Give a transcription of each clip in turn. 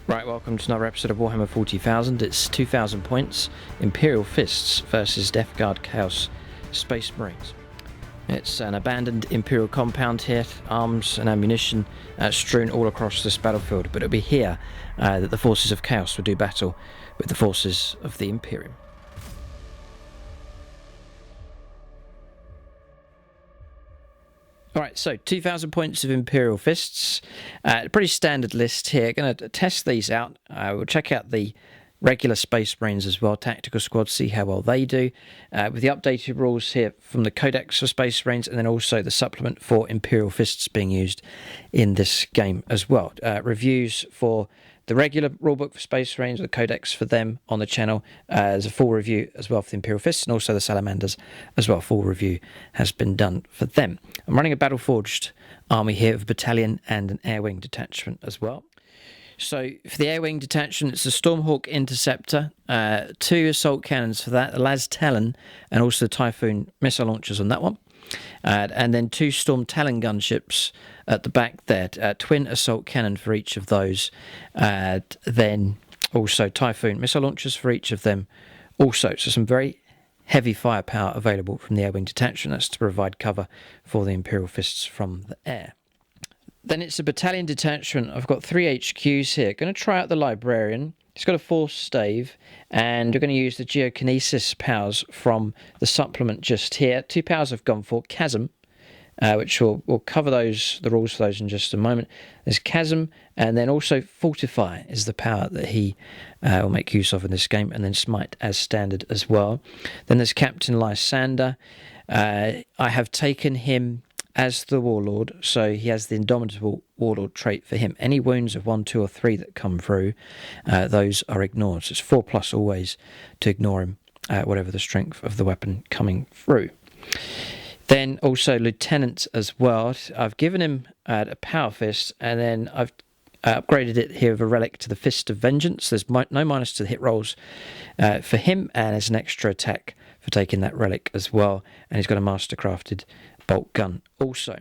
Right, welcome to another episode of Warhammer 40,000. It's 2,000 points, Imperial Fists versus Death Guard Chaos Space Marines. It's an abandoned Imperial compound here, arms and ammunition strewn all across this battlefield, but it'll be here that the forces of Chaos will do battle with the forces of the Imperium. Alright, so 2,000 points of Imperial Fists. Pretty standard list here. Going to test these out. We'll check out the regular Space Marines as well, tactical squads, see how well they do. With the updated rules here from the Codex for Space Marines, and then also the supplement for Imperial Fists being used in this game as well. Reviews for the regular rulebook for Space Marines, the Codex for them on the channel. There's a full review as well for the Imperial Fists, and also the Salamanders as well. Full review has been done for them. I'm running a battle-forged army here of a battalion and an air wing detachment as well. So for the air wing detachment, it's the Stormhawk Interceptor, 2 assault cannons for that, the Las Talon, and also the Typhoon missile launchers on that one. And then 2 Storm Talon gunships at the back there, twin assault cannon for each of those, then also Typhoon missile launchers for each of them also. So some very heavy firepower available from the air wing detachment. That's to provide cover for the Imperial Fists from the air. Then it's a battalion detachment. I've got 3 HQs here. Going to try out the Librarian. It's got a Force Stave, and we're going to use the Geokinesis powers from the supplement just here. 2 powers I've gone for. Chasm, which we'll cover the rules for those in just a moment. There's Chasm, and then also Fortify is the power that he will make use of in this game, and then Smite as standard as well. Then there's Captain Lysander. I have taken him as the Warlord, so he has the Indomitable Warlord trait for him. Any wounds of 1, 2 or 3 that come through, those are ignored. So it's 4+ always to ignore him, whatever the strength of the weapon coming through. Then also Lieutenant as well. I've given him a Power Fist, and then I've upgraded it here with a relic to the Fist of Vengeance. There's no minus to the hit rolls for him, and there's an extra attack for taking that relic as well. And he's got a mastercrafted bolt gun also.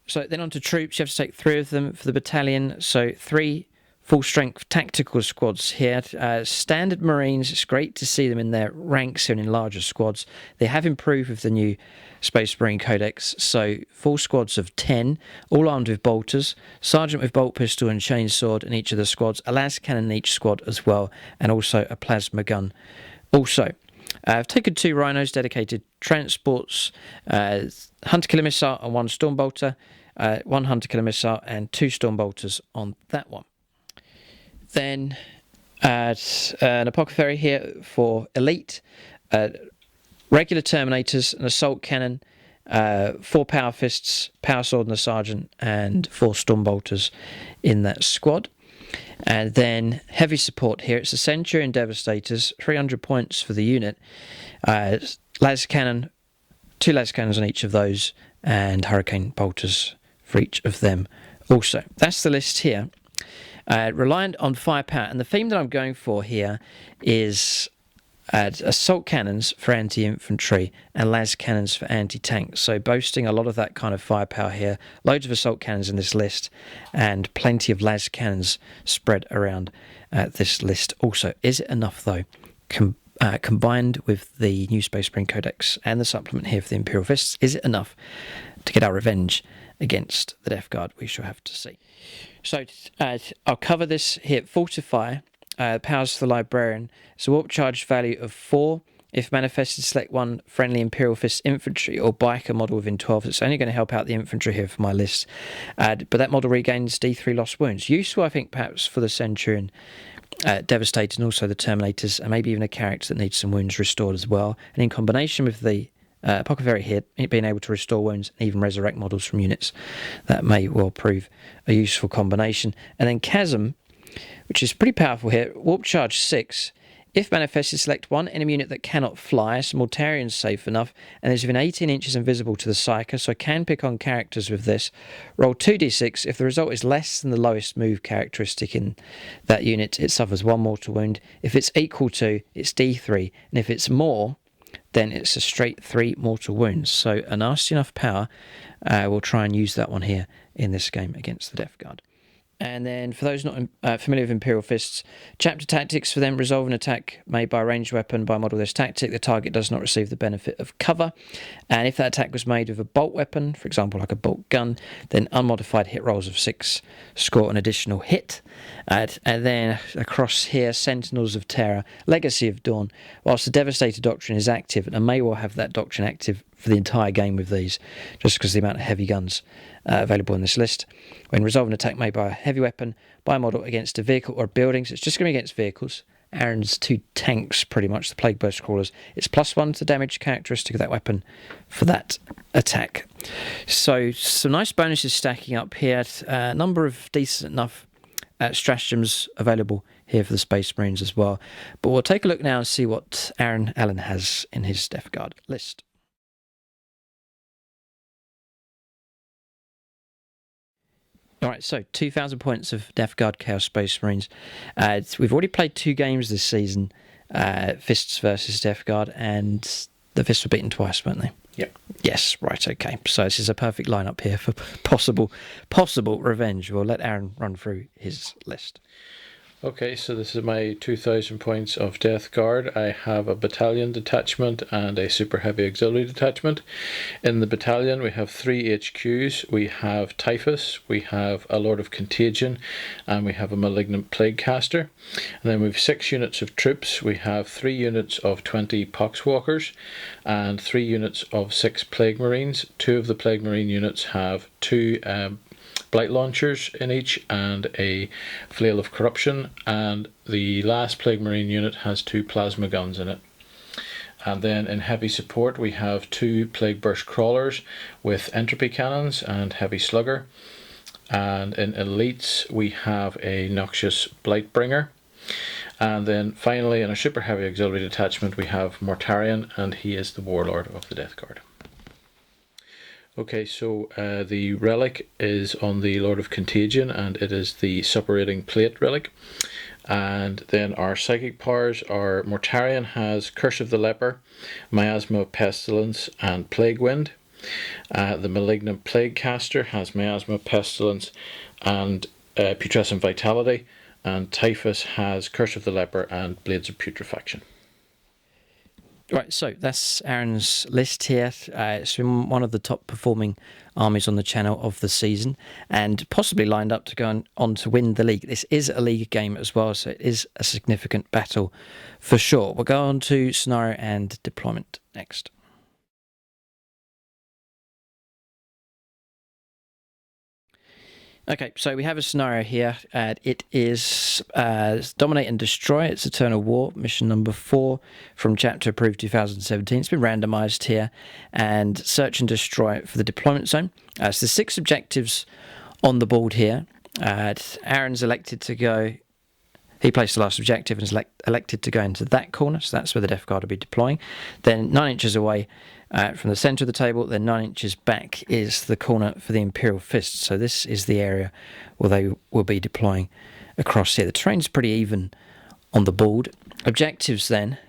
So then on to troops. You have to take 3 of them for the battalion. So 3 full strength tactical squads here. Standard Marines, it's great to see them in their ranks and in larger squads. They have improved with the new Space Marine Codex. So full squads of 10, all armed with bolters, sergeant with bolt pistol and chainsword in each of the squads, a las cannon in each squad as well, and also a plasma gun also. I've taken 2 rhinos, dedicated transports, hunter killer missile and 1 stormbolter, 1 hunter killer missile and 2 stormbolters on that one. Then an apothecary here for elite, regular terminators, an assault cannon, 4 power fists, power sword and a sergeant, and 4 stormbolters in that squad. And then heavy support here. It's the Centurion Devastators, 300 points for the unit. Las Cannon, 2 las cannons on each of those, and Hurricane Bolters for each of them also. That's the list here. Reliant on firepower. And the theme that I'm going for here is assault cannons for anti-infantry and las cannons for anti-tank. So boasting a lot of that kind of firepower here. Loads of assault cannons in this list and plenty of las cannons spread around this list also. Is it enough though? Combined with the new Space Marine Codex and the supplement here for the Imperial Fists, is it enough to get our revenge against the Death Guard? We shall have to see. So I'll cover this here. Fortify. Powers for the Librarian. It's a warp charge value of 4. If manifested, select one friendly Imperial Fist infantry or biker model within 12. It's only going to help out the infantry here for my list. But that model regains D3 lost wounds. Useful, I think, perhaps for the Centurion, Devastator, and also the Terminators, and maybe even a character that needs some wounds restored as well. And in combination with the Apothecary here, being able to restore wounds and even resurrect models from units, that may well prove a useful combination. And then Chasm, which is pretty powerful here. Warp charge 6. If manifested, select one enemy unit that cannot fly. So Mortarian's safe enough, and is within 18 inches invisible to the Psyker, so I can pick on characters with this. Roll 2d6. If the result is less than the lowest move characteristic in that unit, it suffers 1 mortal wound. If it's equal to, it's d3, and if it's more, then it's a straight 3 mortal wounds. So a nasty enough power. We'll try and use that one here in this game against the Death Guard. And then for those not familiar with Imperial Fists, chapter tactics for them: resolve an attack made by a ranged weapon by a model of this tactic. The target does not receive the benefit of cover. And if that attack was made with a bolt weapon, for example like a bolt gun, then unmodified hit rolls of 6 score an additional hit. And then across here, Sentinels of Terror, Legacy of Dawn. Whilst the Devastator Doctrine is active, and I may well have that doctrine active for the entire game with these, just because of the amount of heavy guns available in this list. When resolving an attack made by a heavy weapon by a model against a vehicle or buildings, it's just going to be against vehicles. Aaron's 2 tanks, pretty much, the Plague Burst Crawlers. It's +1 to the damage characteristic of that weapon for that attack. So some nice bonuses stacking up here. A number of decent enough stratagems available here for the Space Marines as well. But we'll take a look now and see what Aaron Allen has in his Death Guard list. Alright, so 2,000 points of Death Guard Chaos Space Marines. We've already played 2 games this season, Fists versus Death Guard, and the Fists were beaten twice, weren't they? Yep. Yes, right, okay. So this is a perfect lineup here for possible revenge. We'll let Aaron run through his list. Okay, so this is my 2,000 points of Death Guard. I have a battalion detachment and a super heavy auxiliary detachment. In the battalion we have 3 HQs. We have Typhus, we have a Lord of Contagion, and we have a Malignant Plague Caster. And then we have 6 units of troops. We have 3 units of 20 Poxwalkers and 3 units of 6 Plague Marines. 2 of the Plague Marine units have 2 Blight Launchers in each and a Flail of Corruption, and the last Plague Marine unit has 2 Plasma Guns in it. And then in heavy support we have 2 Plague Burst Crawlers with Entropy Cannons and Heavy Slugger. And in elites we have a Noxious Blightbringer. And then finally in a super heavy auxiliary detachment we have Mortarion, and he is the Warlord of the Death Guard. Okay, so the relic is on the Lord of Contagion, and it is the Suppurating Plate relic. And then our psychic powers are: Mortarion has Curse of the Leper, Miasma of Pestilence, and Plague Wind. The Malignant Plague Caster has Miasma, Pestilence, and Putrescent Vitality. And Typhus has Curse of the Leper and Blades of Putrefaction. Right, so that's Aaron's list here. It's been one of the top performing armies on the channel of the season, and possibly lined up to go on to win the league. This is a league game as well, so it is a significant battle for sure. We'll go on to scenario and deployment next. Okay, so we have a scenario here. It is Dominate and Destroy. It's Eternal War, mission number 4 from Chapter Approved 2017. It's been randomised here. And Search and Destroy for the deployment zone. So there's 6 objectives on the board here. Aaron's elected to go... He placed the last objective and is elected to go into that corner, so that's where the Death Guard will be deploying. Then 9 inches away from the centre of the table, then 9 inches back is the corner for the Imperial Fist. So this is the area where they will be deploying across here. The terrain's pretty even on the board. Objectives then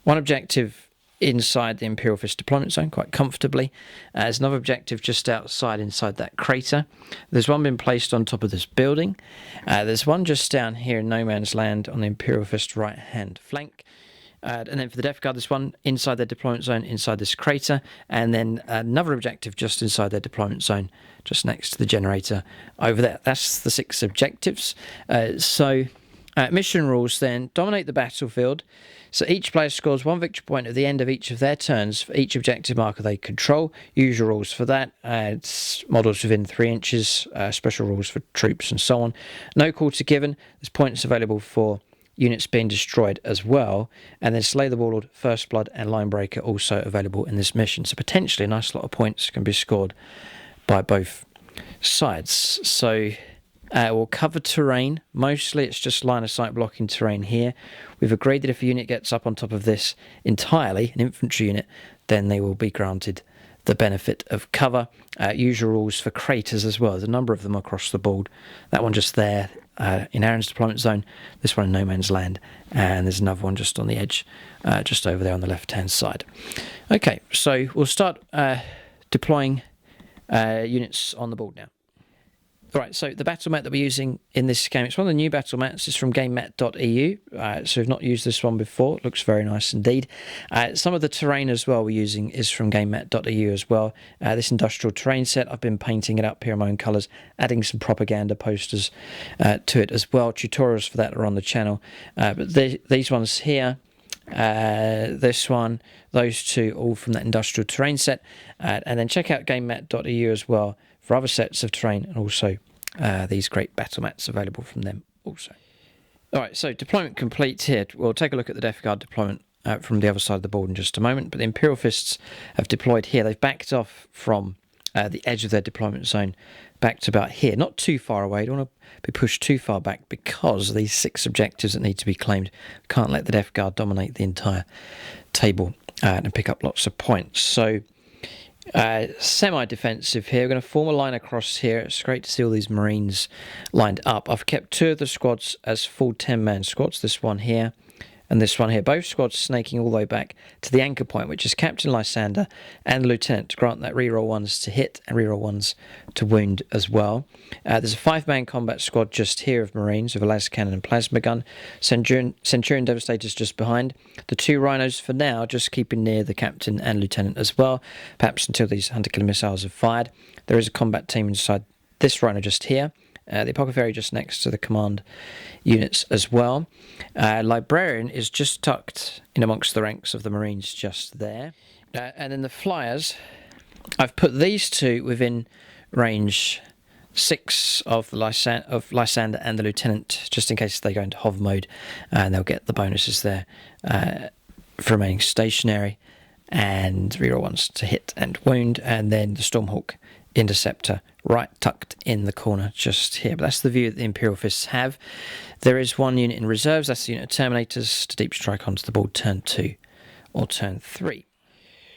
one objective inside the Imperial Fist deployment zone quite comfortably. There's another objective just outside inside that crater. There's one been placed on top of this building. There's one just down here in no man's land on the Imperial Fist right hand flank. And then for the Death Guard, there's one inside their deployment zone inside this crater, and then another objective just inside their deployment zone just next to the generator over there. That's the 6 objectives. Mission rules then: dominate the battlefield. So each player scores 1 victory point at the end of each of their turns for each objective marker they control. Usual rules for that: it's models within 3 inches, special rules for troops and so on. No quarter given. There's points available for units being destroyed as well. And then Slay the Warlord, First Blood and Linebreaker also available in this mission. So potentially a nice lot of points can be scored by both sides. So we'll cover terrain. Mostly it's just line of sight blocking terrain here. We've agreed that if a unit gets up on top of this entirely, an infantry unit, then they will be granted the benefit of cover. Usual rules for craters as well. There's a number of them across the board. That one just there in Aaron's deployment zone, this one in no man's land, and there's another one just on the edge, just over there on the left hand side. Okay, so we'll start deploying units on the board now. Alright, so the battle mat that we're using in this game, it's one of the new battle mats. It's from GameMat.eu, so we've not used this one before. It looks very nice indeed. Some of the terrain as well we're using is from GameMat.eu as well. This industrial terrain set, I've been painting it up here in my own colours, adding some propaganda posters to it as well. Tutorials for that are on the channel. But these ones here, this one, those 2, all from that industrial terrain set. And then check out GameMat.eu as well for other sets of terrain, and also these great battle mats available from them also. Alright, so deployment complete here. We'll take a look at the Death Guard deployment from the other side of the board in just a moment, but the Imperial Fists have deployed here. They've backed off from the edge of their deployment zone back to about here. Not too far away. Don't want to be pushed too far back because of these 6 objectives that need to be claimed. Can't let the Death Guard dominate the entire table and pick up lots of points. So semi-defensive here. We're going to form a line across here. It's great to see all these Marines lined up. I've kept 2 of the squads as full 10-man squads. This one here and this one here. Both squads snaking all the way back to the anchor point, which is Captain Lysander and the Lieutenant, to grant that reroll 1s to hit and reroll 1s to wound as well. There's a 5-man combat squad just here of Marines with a las cannon and plasma gun. Centurion Devastator's just behind. The 2 Rhinos for now just keeping near the Captain and Lieutenant as well, perhaps until these hunter-killer missiles have fired. There is a combat team inside this Rhino just here. The Apothecary just next to the command units as well. Librarian is just tucked in amongst the ranks of the Marines just there. And then the Flyers, I've put these 2 within range 6 of Lysander and the Lieutenant, just in case they go into HOV mode, and they'll get the bonuses there for remaining stationary, and reroll 1s to hit and wound, and then the Stormhawk Interceptor right tucked in the corner just here. But that's the view that the Imperial Fists have. There is 1 unit in reserves. That's the unit of Terminators to deep strike onto the board turn 2 or turn 3.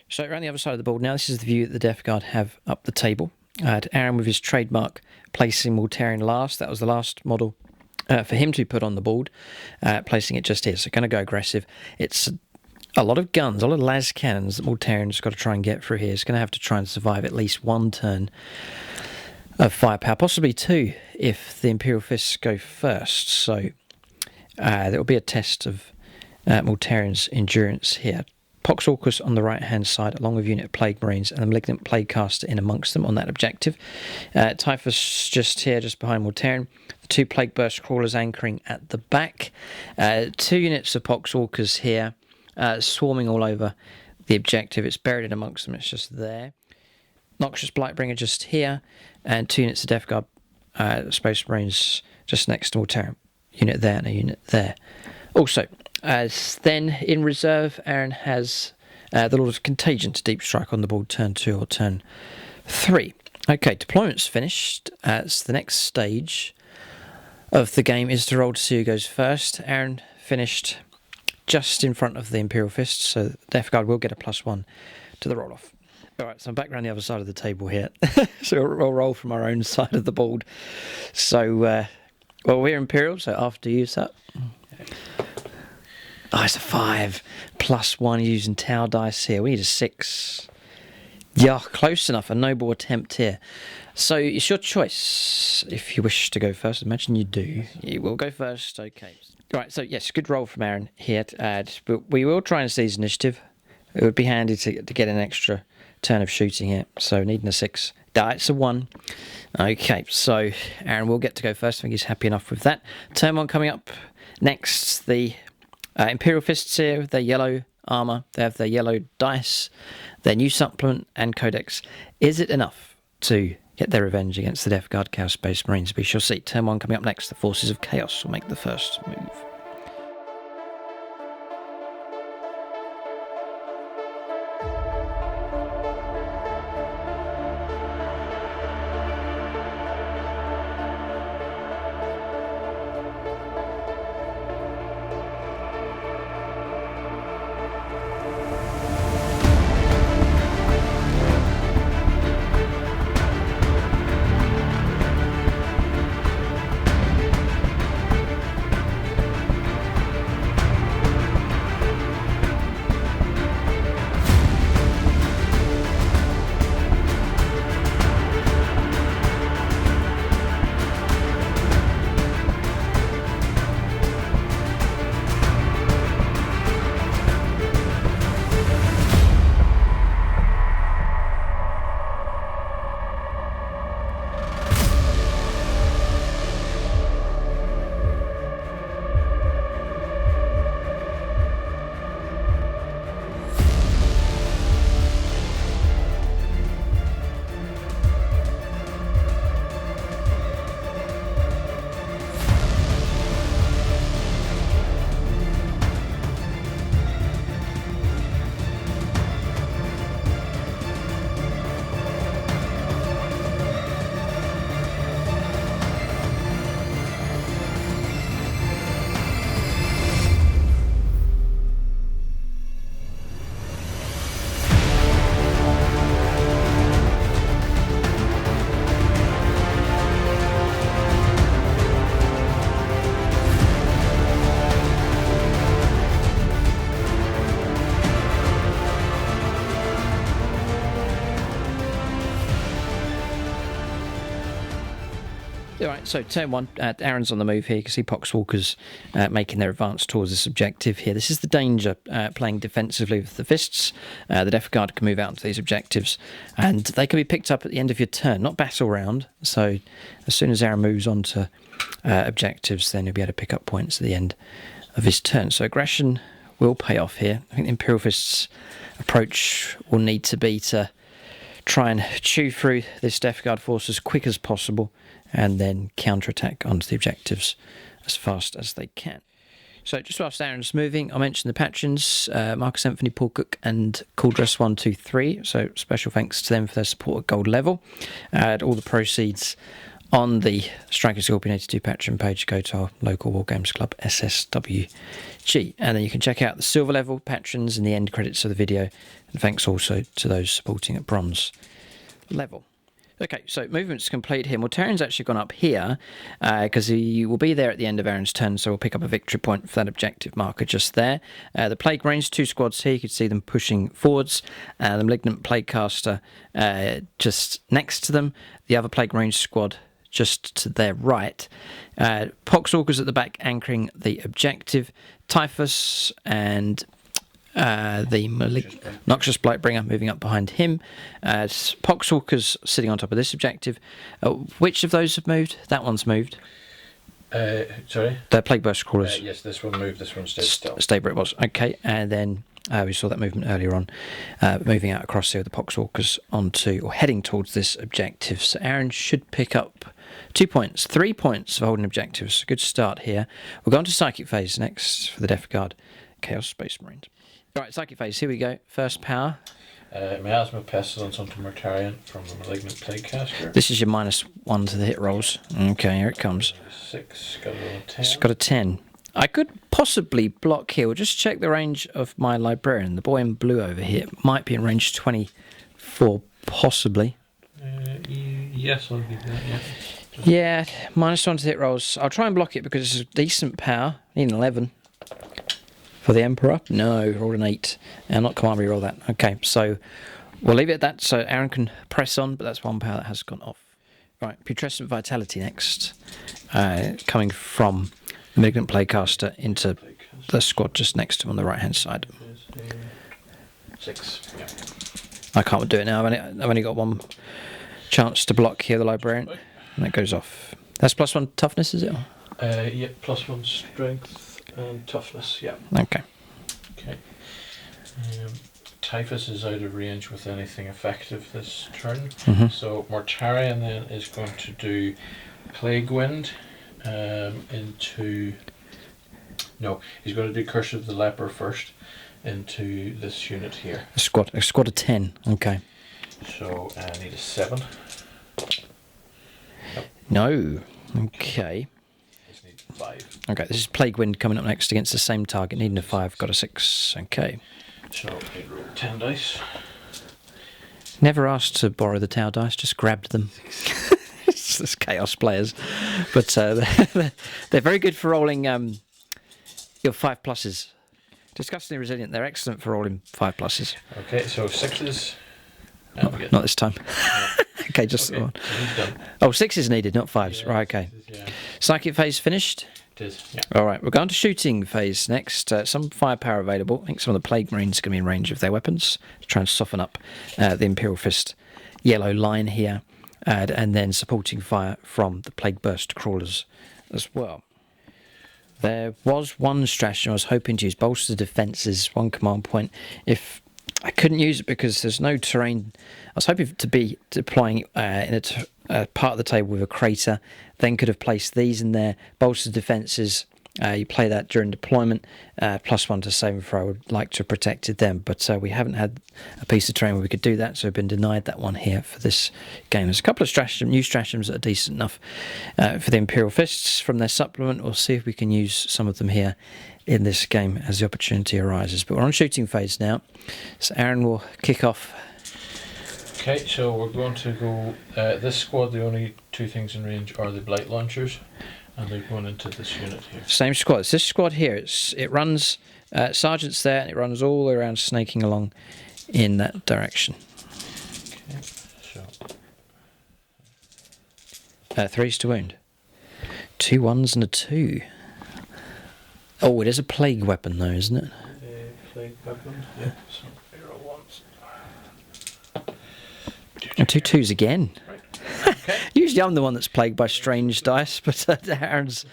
So around the other side of the board now, this is the view that the Death Guard have up the table. Aaron with his trademark placing Militarum last. That was the last model for him to put on the board, placing it just here. So going to go aggressive. It's a lot of guns, a lot of las cannons that Militarum's got to try and get through here. It's going to have to try and survive at least 1 turn of firepower, possibly 2 if the Imperial Fists go first. So there will be a test of Militarum's endurance here. Pox Orcus on the right hand side, along with unit of Plague Marines and the Malignant Plague Caster in amongst them on that objective. Typhus just here, just behind Militarum. The 2 Plague Burst Crawlers anchoring at the back. 2 units of Pox Orcus here, swarming all over the objective. It's buried in amongst them, it's just there. Noxious Blightbringer just here, and 2 units of Death Guard Space Marines just next to Militarum. Unit there and a unit there. Also, then in reserve, Aaron has the Lord of Contagion to deep strike on the board turn 2 or turn 3. Okay, deployment's finished. So the next stage of the game is to roll to see who goes first. Aaron finished just in front of the Imperial Fist, so Death Guard will get a +1 to the roll-off. Alright, so I'm back around the other side of the table here. So we'll roll from our own side of the board. So, well, we're Imperial, so after you, sir. Oh, it's a 5. +1 using Tau dice here. We need a 6. Yeah, close enough. A noble attempt here. So it's your choice if you wish to go first. Imagine you do. You will go first. Okay. Right, so yes, good roll from Aaron here to add. But we will try and seize initiative. It would be handy to get an extra turn of shooting here. So needing a 6. It's a 1. Okay, so Aaron will get to go first. I think he's happy enough with that. Turn 1 coming up next. The Imperial Fists here with their yellow armour. They have their yellow dice, their new supplement and codex. Is it enough to get their revenge against the Death Guard Chaos Space Marines? We shall see. Turn 1 coming up next. The Forces of Chaos will make the first move. Alright, so turn 1, Aaron's on the move here. You can see Poxwalkers making their advance towards this objective here. This is the danger, playing defensively with the fists. The Death Guard can move out to these objectives, and they can be picked up at the end of your turn, not battle round. So as soon as Aaron moves on to objectives, then he'll be able to pick up points at the end of his turn. So aggression will pay off here. I think the Imperial Fist's approach will need to be to try and chew through this Death Guard force as quick as possible, and then counterattack onto the objectives as fast as they can. So just whilst Aaron's moving, I mentioned the patrons, Marcus Anthony, Paul Cook and Cauldress123. So special thanks to them for their support at gold level. All the proceeds on the Striker Scorpion 82 patron page go to our local Wargames club, SSWG. And then you can check out the silver level patrons in the end credits of the video. And thanks also to those supporting at bronze level. Okay, so movement's complete here. Militarum's actually gone up here because he will be there at the end of Aaron's turn, so we'll pick up a victory point for that objective marker just there. The Plague Marines, 2 squads here. You can see them pushing forwards. The Malignant Plaguecaster just next to them. The other Plague Marines squad just to their right. Poxwalkers at the back anchoring the objective. Typhus and the Noxious Blightbringer moving up behind him. Poxwalkers sitting on top of this objective. Which of those have moved? That one's moved. Sorry? The Plague Burst Crawlers. Yes, this one moved, this one stayed still. Stayed where it was. Okay, and then we saw that movement earlier on, moving out across here with the Poxwalkers onto, or heading towards this objective. So Aaron should pick up 2 points, 3 points of holding objectives. Good start here. We'll go on to Psychic Phase next for the Death Guard Chaos Space Marines. Alright, Psychic Phase, here we go. First power. Miasma Pestilence onto Mortarion from the Malignant Plaguecaster. This is your -1 to the hit rolls. Okay, here it comes. 6, got a 10. It's got a 10. I could possibly block here. We'll just check the range of my Librarian. The boy in blue over here might be in range 24, possibly. Yes, I'll give that, yeah. Yeah, -1 to the hit rolls. I'll try and block it because it's a decent power. I need an 11. If For the Emperor? No, rolled an 8. And not command re-roll that. Okay, so we'll leave it at that, so Aaron can press on, but that's one power that has gone off. Right, Putrescent Vitality next. Coming from the Malignant Plaguecaster into the squad just next to him on the right-hand side. 6. Yeah. I can't do it now. I've only got one chance to block here, the Librarian. And that goes off. That's +1 toughness, is it? Yeah, +1 strength and toughness, yeah. Okay. Okay. Typhus is out of range with anything effective this turn. So Mortarion then is going to do Plague Wind into... No, he's going to do Curse of the Leper first into this unit here. A squad of 10. Okay. So I need a 7. Yep. No. Okay. Just need 5. Okay, this is Plague Wind coming up next against the same target. Needing a 5, got a 6. Okay. So I roll 10 dice. Never asked to borrow the Tau dice, just grabbed them. It's just chaos players. But they're very good for rolling your 5 pluses. Disgustingly resilient. They're excellent for rolling 5 pluses. Okay, so 6s. Not this time. Okay, just okay, one. So he's done. Oh, 6 is needed, not 5s. Yeah, Right, okay. yeah. Psychic phase finished. It is, yeah. All right, we're going to shooting phase next. Some firepower available. I think some of the Plague Marines are going to be in range of their weapons to try and soften up the Imperial Fist yellow line here. And then supporting fire from the Plague Burst crawlers as well. There was one stratagem I was hoping to use, bolster defences, 1 command point. If I couldn't use it because there's no terrain, I was hoping to be deploying in a part of the table with a crater, then could have placed these in there, bolster defences. You play that during deployment, +1 to save and throw. I would like to have protected them, but we haven't had a piece of terrain where we could do that, so we've been denied that one here for this game. There's a couple of new stratagems that are decent enough for the Imperial Fists from their supplement. We'll see if we can use some of them here in this game as the opportunity arises. But we're on shooting phase now, so Aaron will kick off. Okay, so we're going to go... this squad, the only 2 things in range are the Blight Launchers. And they're going into this unit here. Same squad. It's this squad here. It runs, Sergeant's there, and it runs all the way around, snaking along in that direction. Okay, so... 3's to wound. 2 1s and a 2. Oh, it is a plague weapon though, isn't it? Plague weapon, yeah. So, arrow 1s. And 2 2s again. Right. Okay. Usually I'm the one that's plagued by strange dice, but Aaron's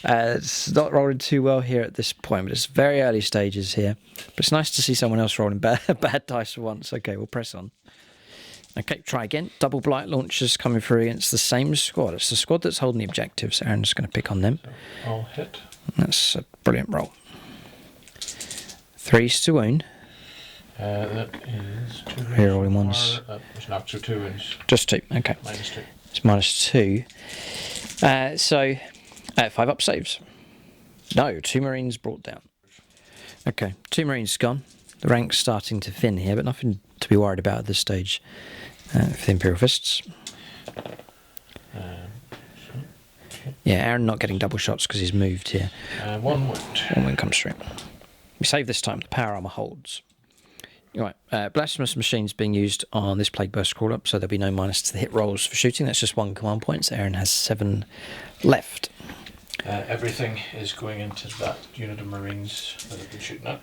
it's not rolling too well here at this point, but it's very early stages here. But it's nice to see someone else rolling bad dice for once. Okay, we'll press on. Okay, try again. Double Blight Launchers coming through against the same squad. It's the squad that's holding the objectives. Aaron's going to pick on them. So I'll hit. That's a brilliant roll. 3's to wound. That is 2 wounds. Here, rolling ones. That was knocked, so 2 wounds. Just 2, okay. -2. It's -2. So, 5 up saves. No, 2 Marines brought down. Okay, 2 Marines gone. The rank's starting to thin here, but nothing to be worried about at this stage for the Imperial Fists. Yeah, Aaron not getting double shots because he's moved here. 1 wound. 1 wound comes through. We save this time. The power armor holds. Right, Blasphemous Machines being used on this Plague Burst crawler, so there'll be no minus to the hit rolls for shooting. That's just 1 command point, so Aaron has 7 left. Everything is going into that unit of Marines that I've been shooting at.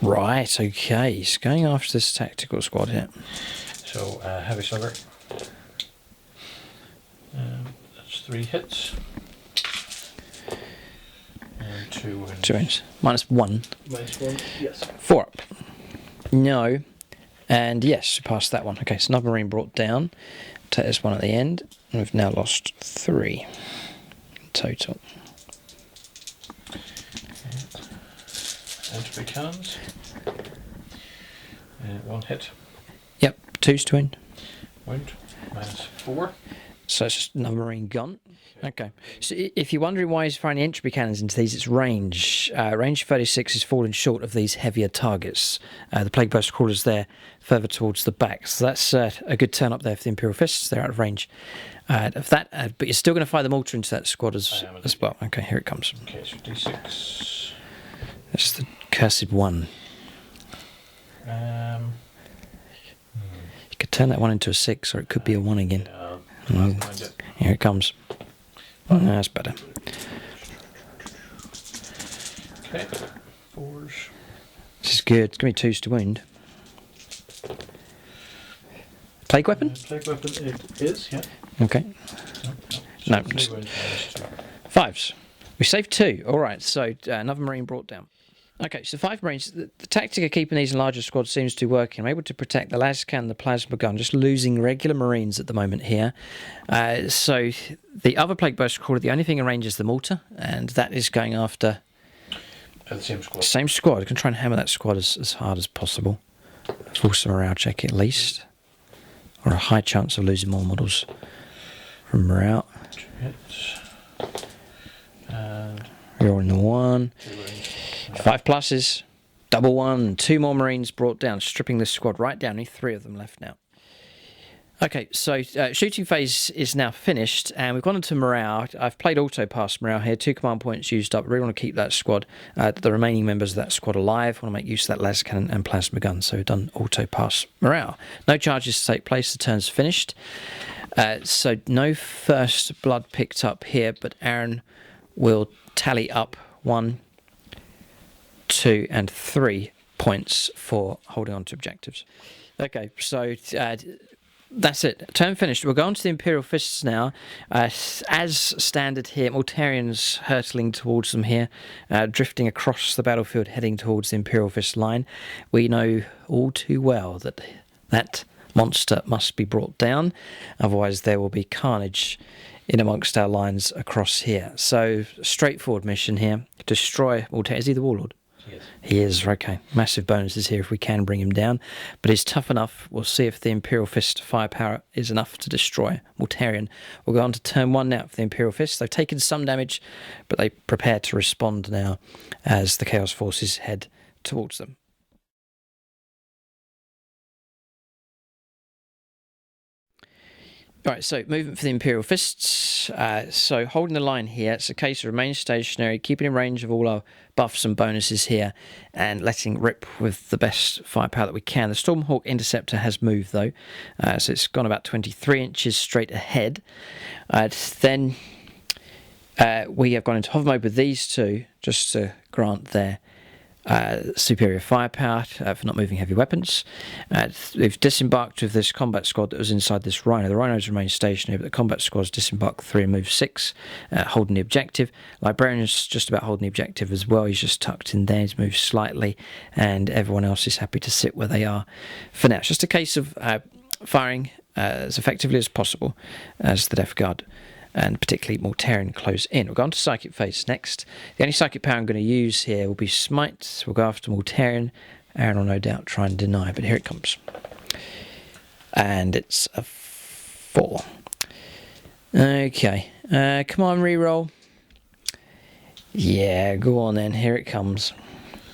Right, okay. He's going after this tactical squad here. So, Heavy Slugger. That's 3 hits. And 2 wounds. 2 wounds. -1. -1, yes. 4 up. No. And yes, we passed that one. Okay, so another Marine brought down. Take this one at the end. And we've now lost 3 in total. Entropy cannons. 1 hit. Yep, 2's to wound. Wound. -4. So it's just another Marine gone. Okay. So if you're wondering why he's firing entropy cannons into these, it's range. Range 36 is falling short of these heavier targets. The Plague Burst crawlers there further towards the back. So that's a good turn up there for the Imperial Fists. They're out of range of that. But you're still going to fire the mortar into that squad as well. Okay, here it comes. Okay, so D6. That's the cursed 1. Um, You could turn that 1 into a 6, or it could be a 1 again. yeah, Here it comes. Oh, no, that's better. okay. 4s. This is good. It's going to be 2s to wound. Plague weapon? Plague weapon it is, yeah. Okay. No. 5s. We saved 2. All right, so another Marine brought down. Okay, so 5 Marines. The tactic of keeping these in larger squads seems to be working. I'm able to protect the lascan, the plasma gun, just losing regular Marines at the moment here. So the other Plague Burst Crawler, the only thing in range is the mortar, and that is going after the same squad. Same squad. I can try and hammer that squad as hard as possible. Force a morale check at least. Or a high chance of losing more models from morale. Hits. And You're in the 1. 2 range. 5 pluses. Double 1. 2 more Marines brought down, stripping this squad right down. Only 3 of them left now. Okay, so shooting phase is now finished, and we've gone into morale. I've played auto pass morale here. 2 command points used up. I really want to keep that squad, the remaining members of that squad alive. I want to make use of that las cannon and plasma gun. So we've done auto pass morale. No charges to take place. The turn's finished. So no first blood picked up here, but Aaron will tally up 1, 2, and 3 points for holding on to objectives. Okay, so that's it. Turn finished. We'll go on to the Imperial Fists now. As standard here, Mortarians hurtling towards them here, drifting across the battlefield, heading towards the Imperial Fist line. We know all too well that that monster must be brought down, otherwise there will be carnage in amongst our lines across here. So, straightforward mission here. Destroy Mortarian. Is he the Warlord? Yes. He is, okay. Massive bonuses here if we can bring him down. But he's tough enough. We'll see if the Imperial Fist firepower is enough to destroy Mortarian. We'll go on to turn 1 now for the Imperial Fist. They've taken some damage, but they prepare to respond now as the Chaos Forces head towards them. Right, so movement for the Imperial Fists. So holding the line here, it's a case of remain stationary, keeping in range of all our buffs and bonuses here, and letting rip with the best firepower that we can. The Stormhawk Interceptor has moved though, so it's gone about 23 inches straight ahead. Then we have gone into hover mode with these two, just to grant their superior firepower for not moving heavy weapons. We've disembarked with this combat squad that was inside this Rhino. The Rhinos remain stationary, but the combat squad's disembarked 3 and moved 6, holding the objective. Librarian's just about holding the objective as well. He's just tucked in there. He's moved slightly, and everyone else is happy to sit where they are for now. It's just a case of firing as effectively as possible as the Death Guard and particularly Mortarian close in. We'll go on to Psychic Phase next. The only Psychic power I'm going to use here will be Smite. We'll go after Mortarian. Aaron will no doubt try and deny, but here it comes. And it's a 4. Okay. Come on, reroll. Yeah, go on then. Here it comes.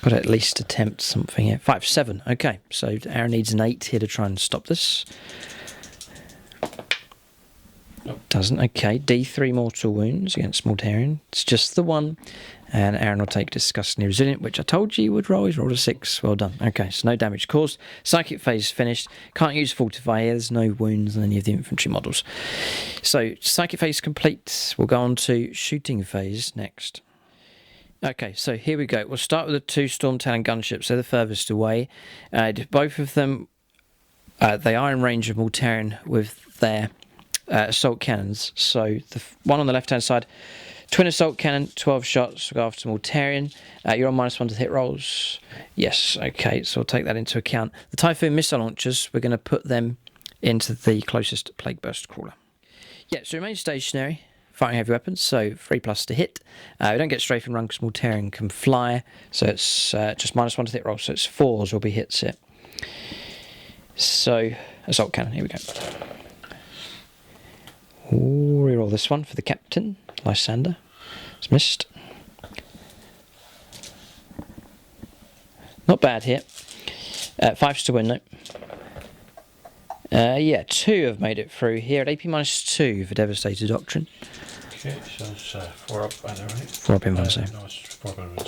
Got to at least attempt something here. 5, 7. Okay, so Aaron needs an 8 here to try and stop this. Doesn't. Okay, D3 mortal wounds against Mortarian. It's just the 1. And Aaron will take Disgustingly Resilient, which I told you he would roll. He's rolled a 6. Well done. Okay, so no damage caused. Psychic phase finished. Can't use Fortify here. There's no wounds on any of the infantry models. So, Psychic phase complete. We'll go on to Shooting phase next. Okay, so here we go. We'll start with the 2 Storm Talon gunships. They're the furthest away. Both of them, they are in range of Mortarian with their assault cannons. So the one on the left hand side, twin assault cannon, 12 shots. We'll go after Mortarian. You're on -1 to hit rolls. Yes, okay, so we'll take that into account. The Typhoon missile launchers, we're going to put them into the closest Plague Burst Crawler. Yeah, so remain stationary, firing heavy weapons, so 3+ to hit. We don't get strafe and run because Mortarian can fly, so it's just -1 to hit rolls, so it's 4s will be hits here. So, assault cannon, here we go. Ooh, reroll this one for the captain, Lysander. It's missed. Not bad here. 5's to win, though. Yeah, 2 have made it through here at AP -2 for Devastator Doctrine. Okay, so it's 4 up either way. 4 up in one, so. No, it's 4 up in one,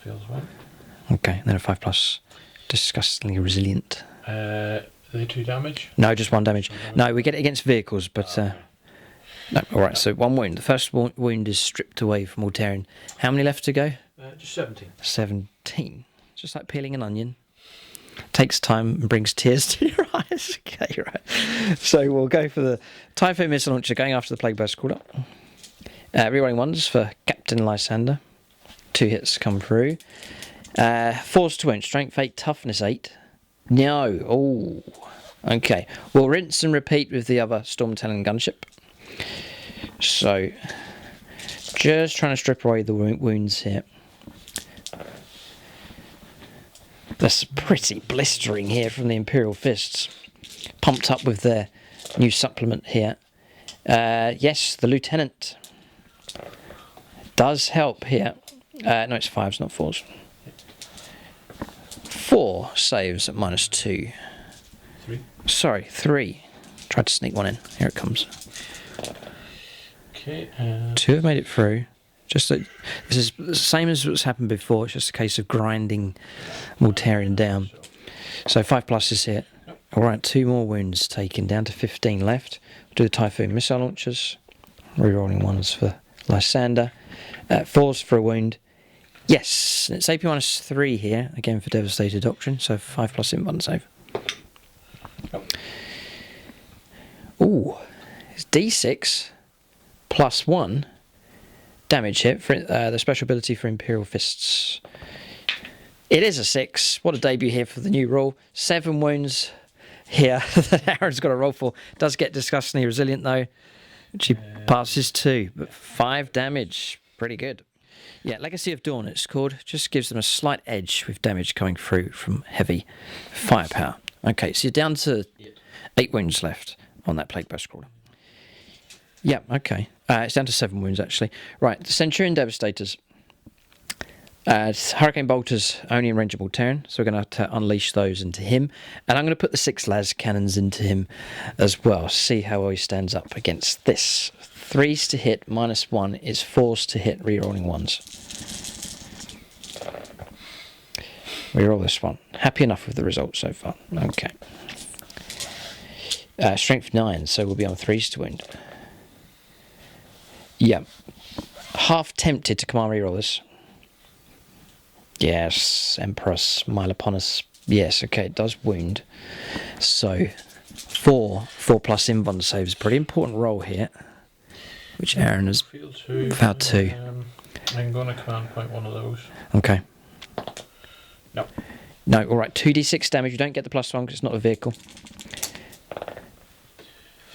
Feels one. Okay, and then a 5+. Disgustingly resilient. Are they 2 damage? No, just 1 damage. No, we get it against vehicles, but... no, alright, so 1 wound. The first wound is stripped away from Mortarion. How many left to go? Just 17. 17. Just like peeling an onion. Takes time and brings tears to your eyes. Okay, right. So we'll go for the Typhoon Missile Launcher going after the Plague Burst Caller. Rerolling 1s for Captain Lysander. 2 hits come through. Force to wound. Strength 8, Toughness 8. No. Oh. Okay. We'll rinse and repeat with the other Storm Talon gunship. So, just trying to strip away the wounds here. That's pretty blistering here from the Imperial Fists. Pumped up with their new supplement here. Yes, the Lieutenant does help here. No, it's 5s, not 4s. 4 saves at -2. 3. Sorry, 3. Tried to sneak one in. Here it comes. Okay. 2 have made it through. Just that this is the same as what's happened before. It's just a case of grinding Mortarion down. So 5+ is here. All right, 2 more wounds taken, down to 15 left. We'll do the Typhoon Missile Launchers. Rerolling 1s for Lysander. 4s for a wound. Yes, and it's AP -3 here, again for Devastator Doctrine, so 5+ in 1 save. Ooh, it's D6 +1 damage hit for the special ability for Imperial Fists. It is a 6. What a debut here for the new rule. 7 wounds here that Aaron's got to roll for. Does get disgustingly resilient though, which he passes 2, but 5 damage. Pretty good. Yeah, Legacy of Dawn it's called. Just gives them a slight edge with damage coming through from heavy firepower. Okay, so you're down to 8 wounds left on that Plague Burst Crawler. Yeah, okay. It's down to 7 wounds actually. Right, the Centurion Devastators. Hurricane Bolters only in range of Mortarion, so we're going to have to unleash those into him. And I'm going to put the 6 las cannons into him as well. See how well he stands up against this. 3s to hit, -1 is 4s to hit, rerolling 1s. Reroll this one. Happy enough with the result so far. Okay. Strength 9, so we'll be on 3s to wound. Yeah. Half tempted to come on reroll this. Yes, Empress, Miloponus. Yes, okay, it does wound. So, 4+ invuln saves. Pretty important roll here. Which Aaron has found 2. I'm going to command point one of those. Okay. No. No, alright, 2d6 damage. You don't get the +1 because it's not a vehicle.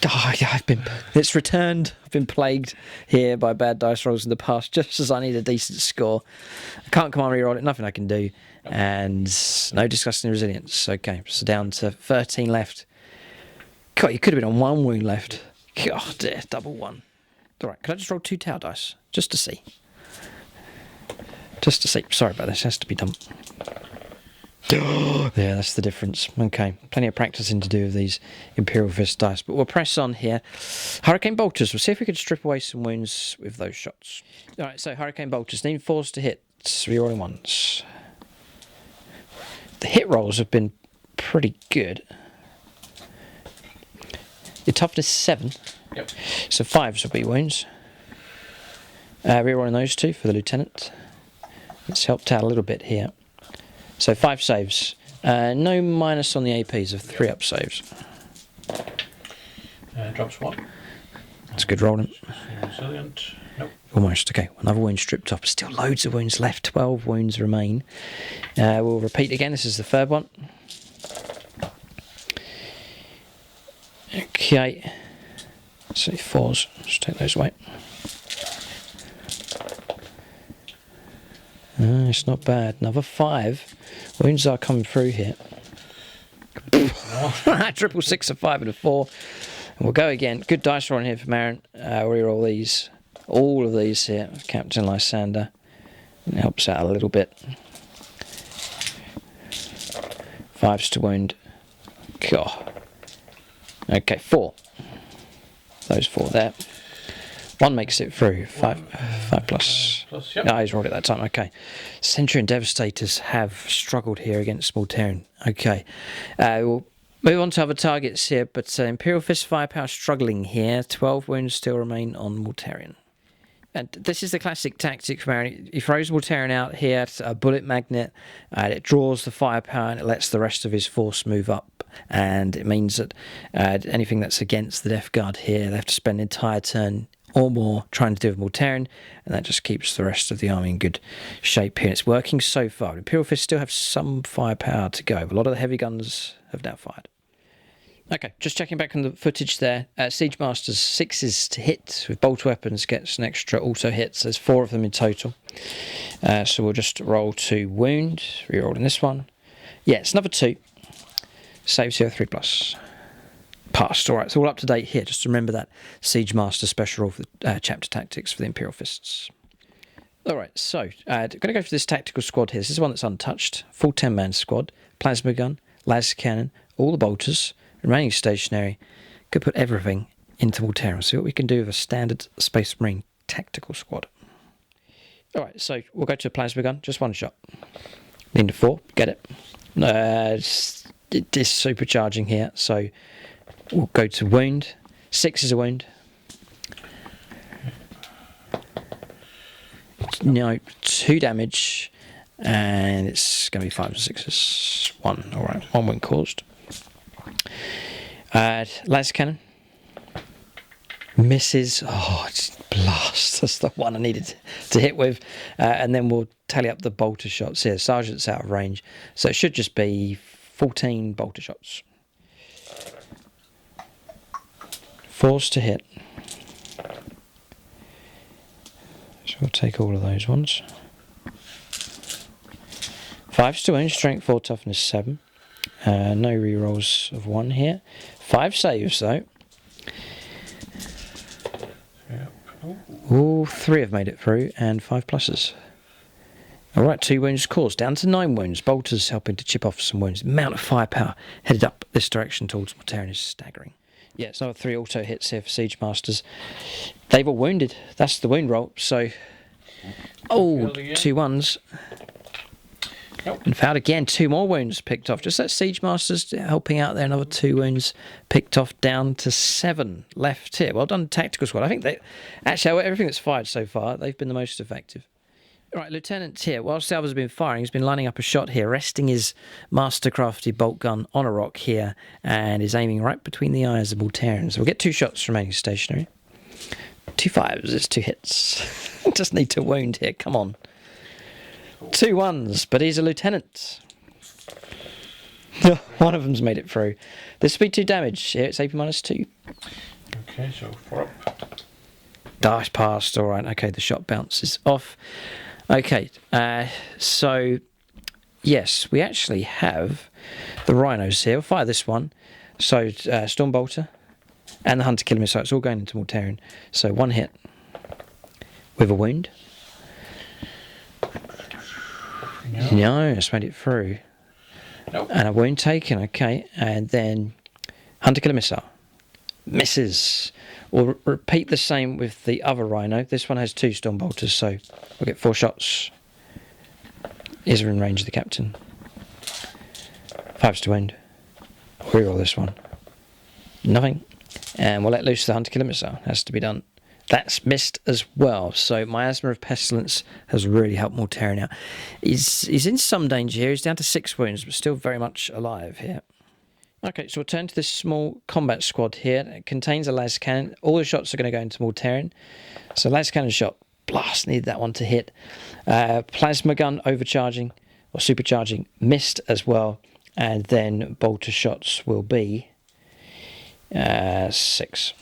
Oh, yeah, it's returned. I've been plagued here by bad dice rolls in the past, just as I need a decent score. I can't command reroll it, nothing I can do. And no disgusting resilience. Okay, so down to 13 left. God, you could have been on 1 wound left. God, dear, double 1. Alright, can I just roll 2 tower dice? Just to see. Just to see. Sorry about this, it has to be done. Yeah, that's the difference. Okay, plenty of practicing to do with these Imperial Fist dice, but we'll press on here. Hurricane Bolters, we'll see if we can strip away some wounds with those shots. Alright, so Hurricane Bolters, need 4s to hit, rerolling 1s. The hit rolls have been pretty good. Your toughness 7, Yep. so 5s will be wounds. Rerolling those 2 for the Lieutenant. It's helped out a little bit here. So 5 saves. No minus on the APs of 3 up saves. Drops 1. That's good rolling. Resilient. Nope. Almost. Okay, another wound stripped off. Still loads of wounds left. 12 wounds remain. We'll repeat again. This is the 3rd one. Okay. So 4s. Just take those away. It's not bad. Another 5. Wounds are coming through here. 6, a 5 and a 4. And we'll go again. Good dice rolling here for Marin. Reroll these. All of these here. Captain Lysander. It helps out a little bit. 5s to wound. God. Okay, 4. Those 4 there. 1 makes it through. 5 plus. Plus, yep. No, he's rolled it that time. Okay. Centurion Devastators have struggled here against small Terran. Okay. We'll move on to other targets here, but Imperial Fist Firepower struggling here. 12 wounds still remain on Mortarion. And this is the classic tactic from Aaron. He throws Mortarion out here, a bullet magnet, it draws the firepower and it lets the rest of his force move up. And it means that anything that's against the Death Guard here, they have to spend an entire turn or more trying to deal with Mortarion, and that just keeps the rest of the army in good shape here. It's working so far. Imperial Fists still have some firepower to go, but a lot of the heavy guns have now fired. Okay, just checking back on the footage there. Siege Masters 6s to hit with bolt weapons gets an extra auto hits. There's 4 of them in total. So we'll just roll to wound. Rerolling this one. Yeah, it's another 2. Saves here 3 plus. Passed. Alright, it's all up to date here. Just remember that Siege Master special roll for the chapter tactics for the Imperial Fists. Alright, so I'm going to go for this tactical squad here. This is one that's untouched. Full 10-man squad. Plasma gun, las cannon, all the bolters. Remaining stationary, could put everything into Mortarion. See what we can do with a standard Space Marine tactical squad. Alright, so we'll go to a plasma gun, just 1 shot. Need a 4, get it. It's supercharging here, so we'll go to wound. 6 is a wound. No, 2 damage, and it's going to be 5 and 6s. 1, alright, 1 wound caused. Las cannon misses. Oh, it's blast. That's the one I needed to hit with. And then we'll tally up the bolter shots here. Sergeant's out of range, so it should just be 14 bolter shots. 4s to hit. So we'll take all of those ones. 5s to wound, strength 4, toughness 7. No rerolls of 1 here. 5 saves though. All 3 have made it through, and 5 pluses. Alright, 2 wounds caused, down to 9 wounds. Bolters helping to chip off some wounds. The amount of firepower headed up this direction towards Mortarion is staggering. Yeah, it's another 3 auto hits here for Siege Masters. They've all wounded. That's the wound roll. So, 2 ones. Nope. And fouled again, 2 more wounds picked off. Just that Siege Masters helping out there. Another 2 wounds picked off, down to 7 left here. Well done, tactical squad. I think they actually, everything that's fired so far, they've been the most effective. Right, Lieutenant here, whilst the others have been firing, he's been lining up a shot here, resting his mastercrafted bolt gun on a rock here, and is aiming right between the eyes of Mortarion. So we'll get 2 shots remaining stationary. 2 5s, it's 2 hits. Just need to wound here, come on. 2 1s, but he's a lieutenant. One of them's made it through. This will be 2 damage. Here it's AP -2. Okay, so 4 up. Dash passed, alright. Okay, the shot bounces off. Okay, so yes, we actually have the rhinos here. We'll fire this one. So Stormbolter and the Hunter Killer Missile. It's all going into Mortarion. So 1 hit with a wound. No, it's made it through. Nope. And a wound taken, okay. And then Hunter Killer Missile. Misses. We'll repeat the same with the other rhino. This one has 2 Stormbolters, so we'll get 4 shots. Is in range of the captain. 5s to wound. Reroll this one. Nothing. And we'll let loose the Hunter Killer Missile. Has to be done. That's missed as well. So Miasma of Pestilence has really helped Mortarion out. He's in some danger here. He's down to 6 wounds, but still very much alive here. Okay, so we'll turn to this small combat squad here. It contains a las cannon. All the shots are going to go into Mortarion. So las cannon shot. Blast. Need that one to hit. Plasma gun overcharging or supercharging. Missed as well. And then bolter shots will be 6.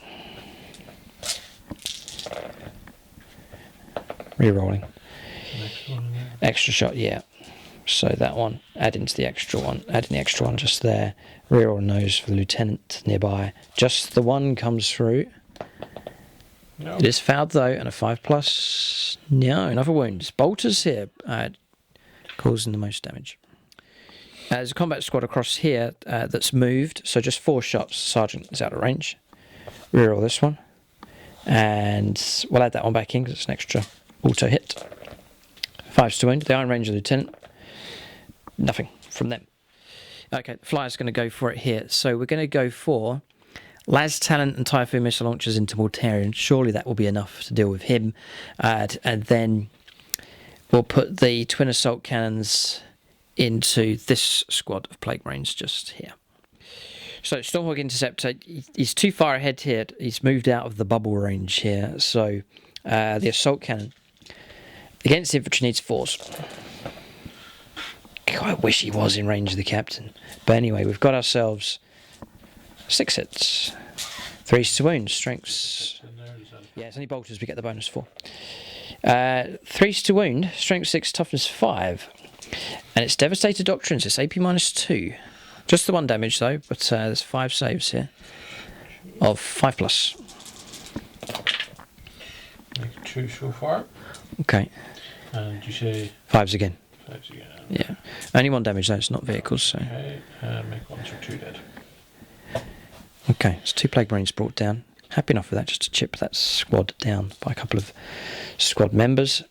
Rerolling. Extra shot, yeah. So that one, add into the extra one. Add in the extra one just there. Reroll nose for the lieutenant nearby. Just the 1 comes through. No. It is fouled though, and a 5 plus. No, another wound. Bolters here, causing the most damage. There's a combat squad across here that's moved, so just 4 shots. Sergeant is out of range. Reroll this one. And we'll add that one back in because it's an extra auto hit. 5s to wound. The Iron Ranger Lieutenant. Nothing from them. Okay, the Flyer's going to go for it here. So we're going to go for Las Talent and Typhoon missile launchers into Mortarion. Surely that will be enough to deal with him. And then we'll put the Twin Assault Cannons into this squad of Plague Marines just here. So Stormhawk Interceptor, he's too far ahead here. He's moved out of the bubble range here. So the Assault Cannon against infantry needs 4s. God, I wish he was in range of the captain. But anyway, we've got ourselves 6 hits. 3s to wound, strengths. Yeah, it's only bolters we get the bonus for. 3s to wound, strength 6, toughness 5. And it's Devastator Doctrines, it's AP -2. Just the 1 damage though, but there's 5 saves here of 5+. Make 2 so far. Okay. And you say 5s again. 5s again. Yeah. Only 1 damage though, it's not vehicles, so. Okay, and make 1 so 2 dead. Okay, it's 2 Plague Marines brought down. Happy enough with that, just to chip that squad down by a couple of squad members.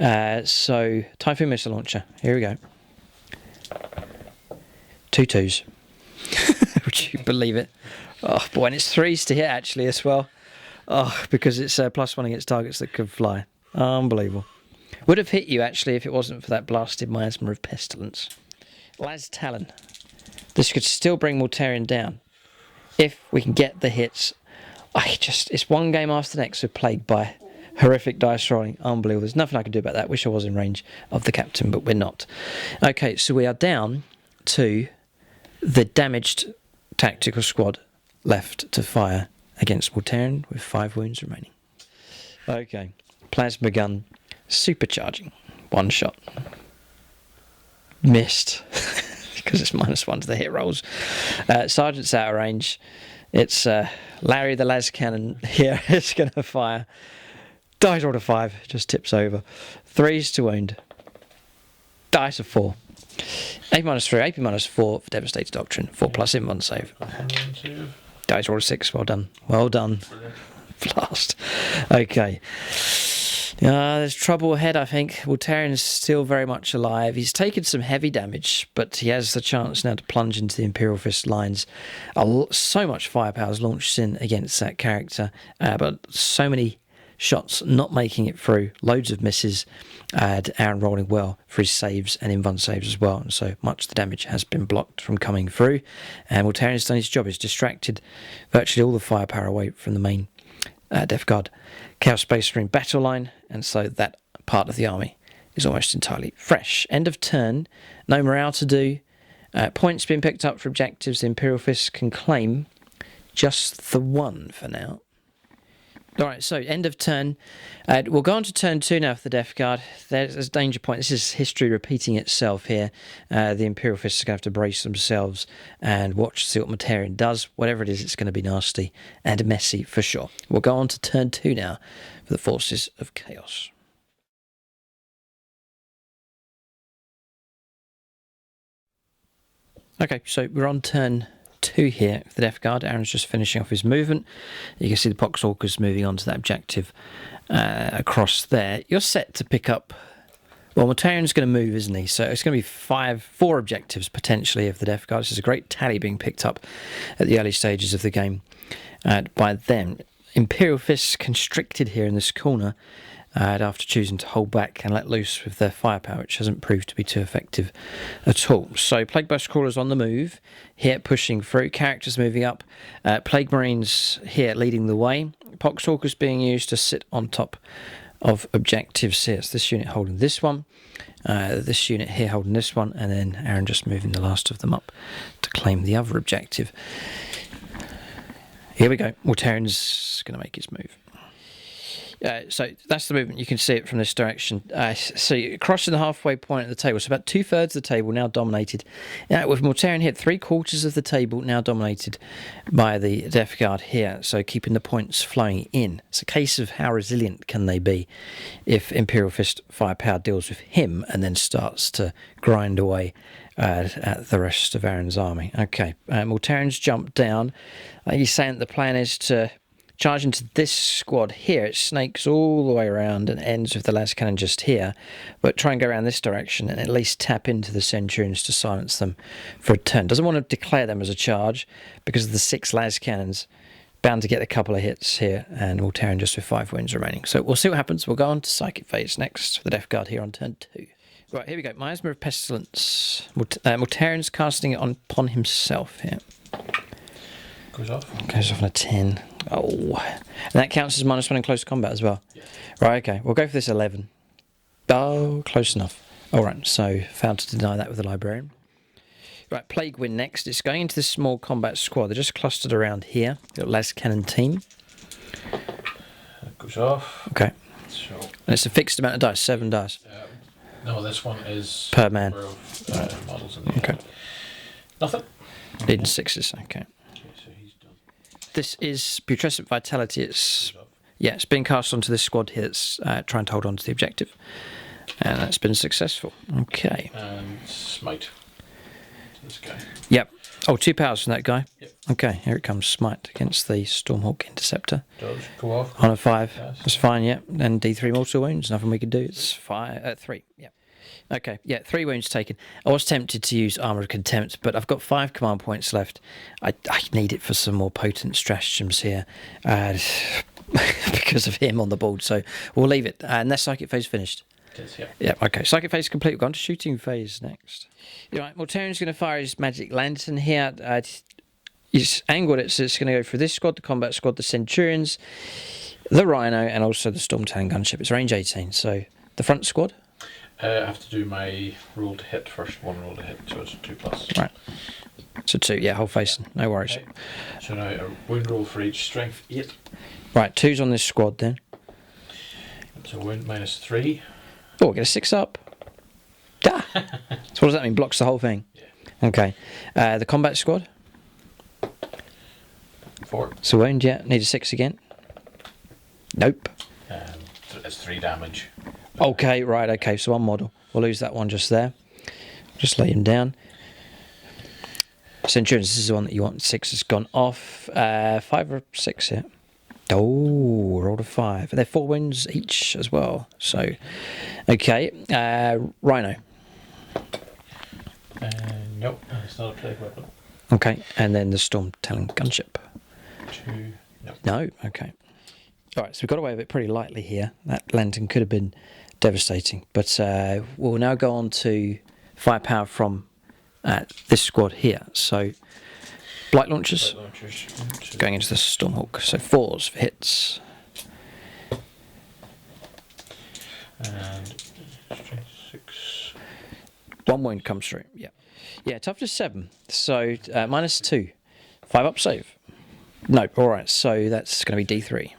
So, Typhoon missile launcher, here we go. 2 2s. Would you believe it? Oh boy, and it's 3s to hit actually as well. Oh, because it's +1 against targets that can fly. Unbelievable. Would have hit you actually if it wasn't for that blasted miasma of pestilence. Las Talon. This could still bring Mortarion down if we can get the hits. It's one game after the next we're plagued by horrific dice rolling. Unbelievable. There's nothing I can do about that. Wish I was in range of the captain, but we're not. Okay, so we are down to the damaged tactical squad left to fire against Mortarion with 5 wounds remaining. Okay, plasma gun, supercharging, 1 shot. Missed, because it's -1 to the hit rolls. Sergeant's out of range. It's Larry the Las Cannon here is going to fire. Dice roll to 5, just tips over. 3s to wound. Dice of 4. AP -3, AP -4 for Devastator Doctrine. 4+ in 1 save. Dice roll to 6, well done. Well done. Blast. Okay. There's trouble ahead, I think. Mortarion's still very much alive. He's taken some heavy damage, but he has the chance now to plunge into the Imperial Fist lines. So much firepower is launched in against that character, but so many shots not making it through. Loads of misses, and Aaron rolling well for his saves and in-run saves as well. And so much of the damage has been blocked from coming through. And Mortarion's done his job. He's distracted virtually all the firepower away from the main Death Guard Chaos Space Marine battle line, and so that part of the army is almost entirely fresh. End of turn, no morale to do. Points being picked up for objectives. The Imperial Fist can claim just the 1 for now. Alright, so end of turn. We'll go on to turn 2 now for the Death Guard. There's a danger point. This is history repeating itself here. The Imperial Fists are going to have to brace themselves and watch to see what Mortarion does. Whatever it is, it's going to be nasty and messy for sure. We'll go on to turn 2 now for the Forces of Chaos. Okay, so we're on turn 2 here for the Death Guard. Aaron's just finishing off his movement. You can see the Poxhawkers moving on to that objective across there. You're set to pick up... Well, Mortarion's going to move, isn't he? So it's going to be 4 objectives potentially of the Death Guard. This is a great tally being picked up at the early stages of the game by them. Imperial Fists constricted here in this corner after choosing to hold back and let loose with their firepower, which hasn't proved to be too effective at all. So Plague Burst Crawlers on the move, here pushing through, characters moving up, Plague Marines here leading the way, Poxhawkers being used to sit on top of objectives here. It's this unit holding this one, this unit here holding this one, and then Aaron just moving the last of them up to claim the other objective. Here we go, Mortarion's going to make his move. So that's the movement. You can see it from this direction. So you're crossing the halfway point of the table. So about 2/3 of the table now dominated. With Mortarion here, 3/4 of the table now dominated by the Death Guard here. So keeping the points flowing in. It's a case of how resilient can they be if Imperial Fist firepower deals with him and then starts to grind away at the rest of Aaron's army. Okay, Mortarion's jumped down. He's saying that the plan is to charge into this squad here, it snakes all the way around and ends with the las cannon just here. But try and go around this direction and at least tap into the Centurions to silence them for a turn. Doesn't want to declare them as a charge because of the 6 las cannons. Bound to get a couple of hits here, and Militarum just with 5 wounds remaining. So we'll see what happens. We'll go on to Psychic Phase next for the Death Guard here on turn 2. Right, here we go. Miasma of Pestilence. Militarum's casting it upon himself here. Goes off. Goes off on a 10. Oh. And that counts as -1 in close combat as well. Yeah. Right, okay. We'll go for this 11. Oh, close enough. All right, so failed to deny that with the Librarian. Right, Plague Wind next. It's going into this small combat squad. They're just clustered around here. Got las cannon team. That goes off. Okay. So, And it's a fixed amount of dice, 7 dice. no, this one is Per man. number of, models in the Okay. Nothing. Leading 6s, okay. Okay, so he's done. This is Putrescent Vitality. It's Goes off. yeah, it's been cast onto this squad here that's trying to hold on to the objective. And that's been successful. Okay. And smite. To this guy. Yep. Oh, 2 powers from that guy. Yep. Okay, here it comes. Smite against the Stormhawk Interceptor. Does go off. On a 5. Yes. That's fine, yep. And D3 mortal wounds. Nothing we can do. It's 3. Yep. Okay, yeah, 3 wounds taken. I was tempted to use Armour of Contempt, but I've got 5 command points left. I need it for some more potent stratagems here. Because of him on the board, so we'll leave it. And that's Psychic Phase finished. It is, yeah. Yeah, okay. Psychic Phase complete. We've gone to Shooting Phase next. Right, Militarum's going to fire his Magic Lantern here. He's angled it, so it's going to go for this squad, the Combat Squad, the Centurions, the Rhino, and also the Storm Talon Gunship. It's range 18, so the front squad. I have to do my roll to hit first. 1 roll to hit, so it's 2+. Right. So 2, yeah, whole facing. No worries. Okay. So now a wound roll for each. Strength 8. Right, 2's on this squad then. So wound -3. Oh, get a 6 up. Ah! So what does that mean? Blocks the whole thing? Yeah. Okay. The Combat Squad. 4. So wound, yeah. Need a 6 again. Nope. It's 3 damage. Okay, right, okay. So 1 model. We'll lose that one just there. Just lay him down. Centurions, this is the one that you want. 6 has gone off. 5 or 6 here. Oh, rolled a 5. They're 4 wounds each as well. So, okay. Rhino. Nope, it's not a plague weapon. Okay, and then the Storm Talon Gunship. 2. Nope. No, okay. All right, so we got away with it pretty lightly here. That lantern could have been devastating. But we'll now go on to firepower from this squad here. So, Blight Launchers. Light launchers. Going into the Stormhawk. So 4s for hits. And strength 6. 1 wound comes through. Yeah. Yeah, toughness 7. So -2. 5 up save. No, alright, so that's going to be D3.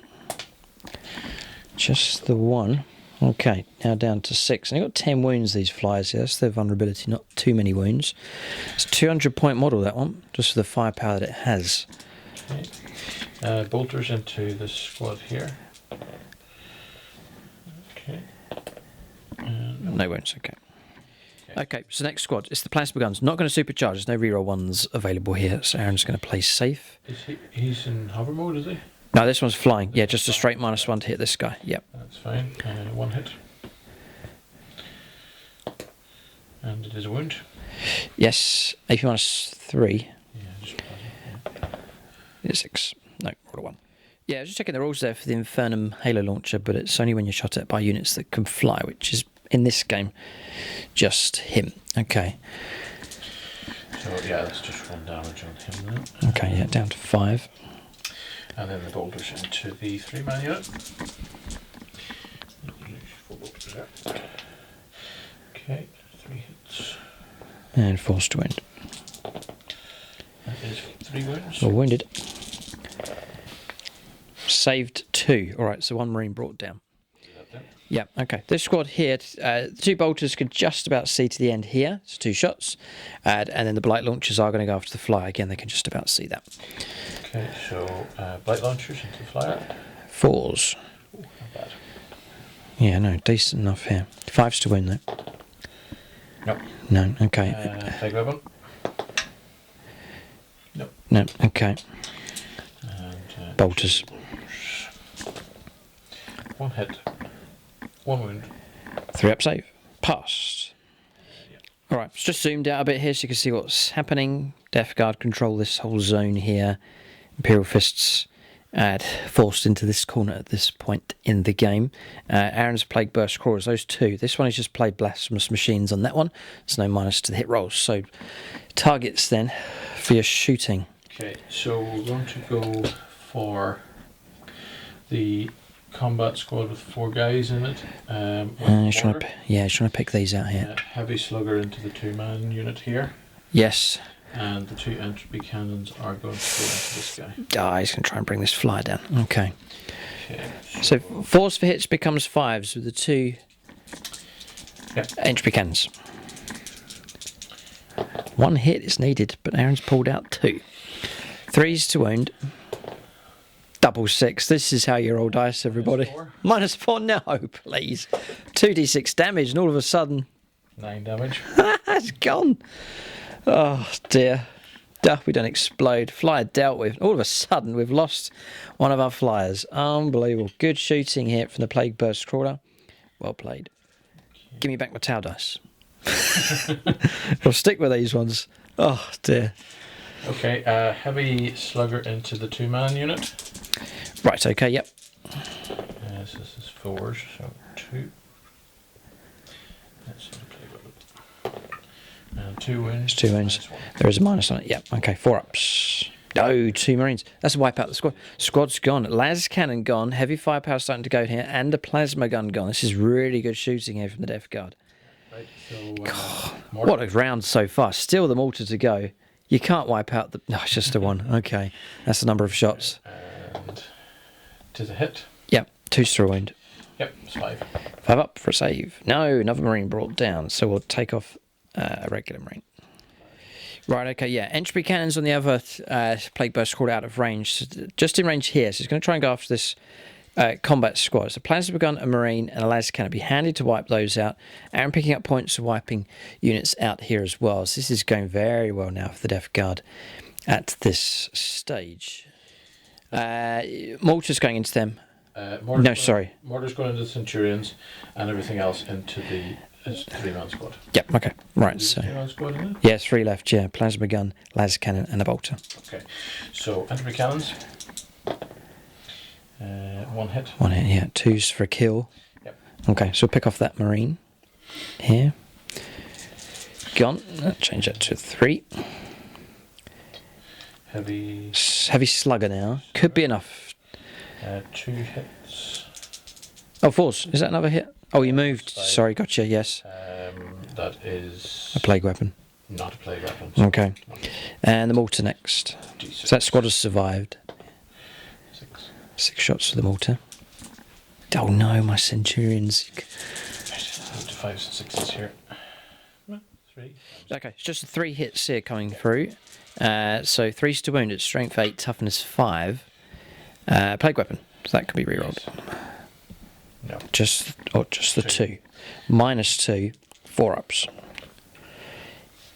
Just the 1. Okay, now down to 6. And they've got 10 wounds, these flyers here. That's their vulnerability, not too many wounds. It's a 200-point model, that one, just for the firepower that it has. Okay. Bolters into this squad here. Okay. No wounds, okay. Okay, so next squad, it's the plasma guns. Not going to supercharge, there's no reroll ones available here, so Aaron's going to play safe. He's in hover mode, is he? No, this one's flying. Yeah, just a straight -1 to hit this guy. Yep. That's fine. 1 hit. And it is a wound. Yes, AP -3. Yeah, just plasma. It's 6. No, roll a 1. Yeah, I was just checking the rules there for the Infernum Halo Launcher, but it's only when you're shot at by units that can fly, which is, in this game, just him. Okay. So, yeah, that's just 1 damage on him now. Okay, yeah, down to 5. And then the bolters into the 3-man unit. 4 bolters there. Okay, 3 hits. And forced to wound. That is 3 wounds. Or wounded. Saved 2. Alright, so 1 Marine brought down. Yeah, okay. This squad here, the 2 bolters could just about see to the end here. So 2 shots. And then the Blight Launchers are going to go after the flyer. Again, they can just about see that. Okay, so Blight Launchers into the flyer. 4s. Ooh, not bad. Yeah, no, decent enough here. 5s to win, though. Nope. No, okay. Plague weapon. Nope. No, okay. And Bolters. 1 hit, 1 wound. 3 up save. Passed. Alright, it's just zoomed out a bit here so you can see what's happening. Death Guard control this whole zone here. Imperial Fists forced into this corner at this point in the game. Aaron's Plague Burst Crawlers, those two. This one is just played Blasphemous Machines on that one. There's no minus to the hit rolls. So, targets then for your shooting. Okay, so we're going to go for the combat squad with 4 guys in it. He's trying to pick these out here. Heavy slugger into the 2-man unit here. Yes. And the 2 entropy cannons are going to go into this guy. He's going to try and bring this flyer down. Okay. Okay. So 4s for hits becomes 5s with the 2 entropy cannons. 1 hit is needed, but Aaron's pulled out 2. 3s to wound. Double 6. This is how you roll dice, everybody. -4? No, please. 2d6 damage, and all of a sudden... 9 damage. It's gone. Oh, dear. We don't explode. Flyer dealt with. All of a sudden, we've lost one of our flyers. Unbelievable. Good shooting here from the Plague Burst Crawler. Well played. Give me back my Tau dice. I'll stick with these ones. Oh, dear. Okay, heavy slugger into the 2-man unit. Right, okay, yep. Yes, this is 4s, so 2. Let's see the play with it. And 2 wounds. 2 wounds. There is a minus on it. Yep, okay, 4 ups. Oh, 2 Marines. That's a wipe out the squad. Squad's gone. Las cannon gone. Heavy firepower starting to go here. And a plasma gun gone. This is really good shooting here from the Death Guard. Right, so, what a round so far. Still the mortar to go. You can't wipe out the... No, it's just a 1. Okay. That's the number of shots. And to the hit. Yep. 2's through wound. Yep, it's 5. 5 up for a save. No, another Marine brought down. So we'll take off a regular Marine. Right, okay, yeah. Entropy cannons on the other Plague Burst crawled out of range. Just in range here. So he's going to try and go after this combat squad. So plasma gun, a Marine, and a laser cannon. Be handy to wipe those out. Aaron picking up points for wiping units out here as well. So this is going very well now for the Death Guard at this stage. Mortar's going into them. Mortar's going into the Centurions, and everything else into the 3-man squad. Yep, okay. Right, so... 3-man squad in it? Yeah, 3 left, yeah. Plasma gun, laser cannon, and a bolter. Okay, so entropy cannons. 1 hit. 1 hit, yeah. 2's for a kill. Yep. Okay, so we'll pick off that Marine here. Gone. Change that to 3. Heavy slugger now. Could be enough. 2 hits. Oh, 4s. Is that another hit? Oh, you moved. Sorry, gotcha, yes. That is... A plague weapon. Not a plague weapon. Okay. And the mortar next. D6. So that squad has survived. 6. 6 shots for the mortar. Oh no, my Centurions. 5s and 6s here. 3. Okay, it's just 3 hits here coming through. So 3's to wound at strength 8, toughness 5. Plague weapon. So that can be rerolled. No. Just the 2. -2. 4 ups.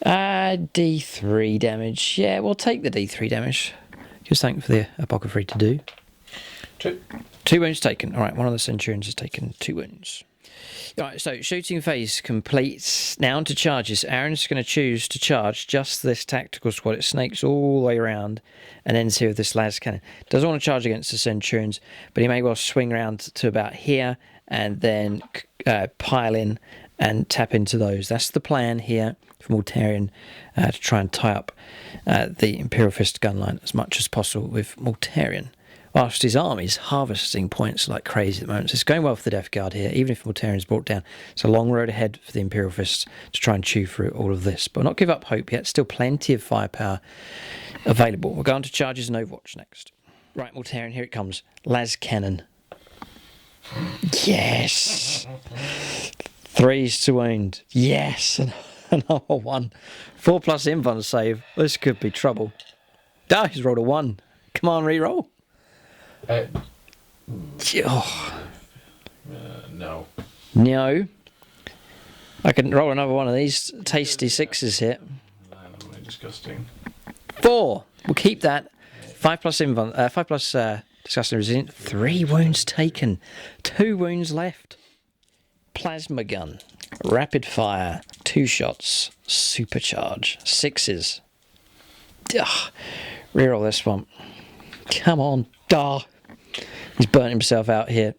D3 damage. Yeah, we'll take the D3 damage. Just something for the apothecary to do. 2. 2 wounds taken. Alright, one of the Centurions has taken 2 wounds. Alright, so shooting phase complete. Now onto charges. Aaron's going to choose to charge just this tactical squad. It snakes all the way around and ends here with this las cannon. Doesn't want to charge against the Centurions, but he may well swing around to about here and then pile in and tap into those. That's the plan here for Mortarion, to try and tie up the Imperial Fist gun line as much as possible with Mortarion. Whilst his army's harvesting points like crazy at the moment. So it's going well for the Death Guard here, even if Mortarion's brought down. It's a long road ahead for the Imperial Fists to try and chew through all of this. But not give up hope yet. Still plenty of firepower available. We'll go on to charges and Overwatch next. Right, Mortarion, here it comes. Las Cannon. Yes! 3's to wound. Yes! Another 1. 4+ invuln save. This could be trouble. He's rolled a 1. Come on, reroll. No. No. I can roll another one of these tasty 6s here. Disgusting. 4. We'll keep that. 5+ invuln. 5+ Disgusting resilient. 3 wounds taken. 2 wounds left. Plasma gun. Rapid fire. 2 shots. Supercharge. 6s. Ugh. Reroll this one. Come on. Duh. He's burnt himself out here.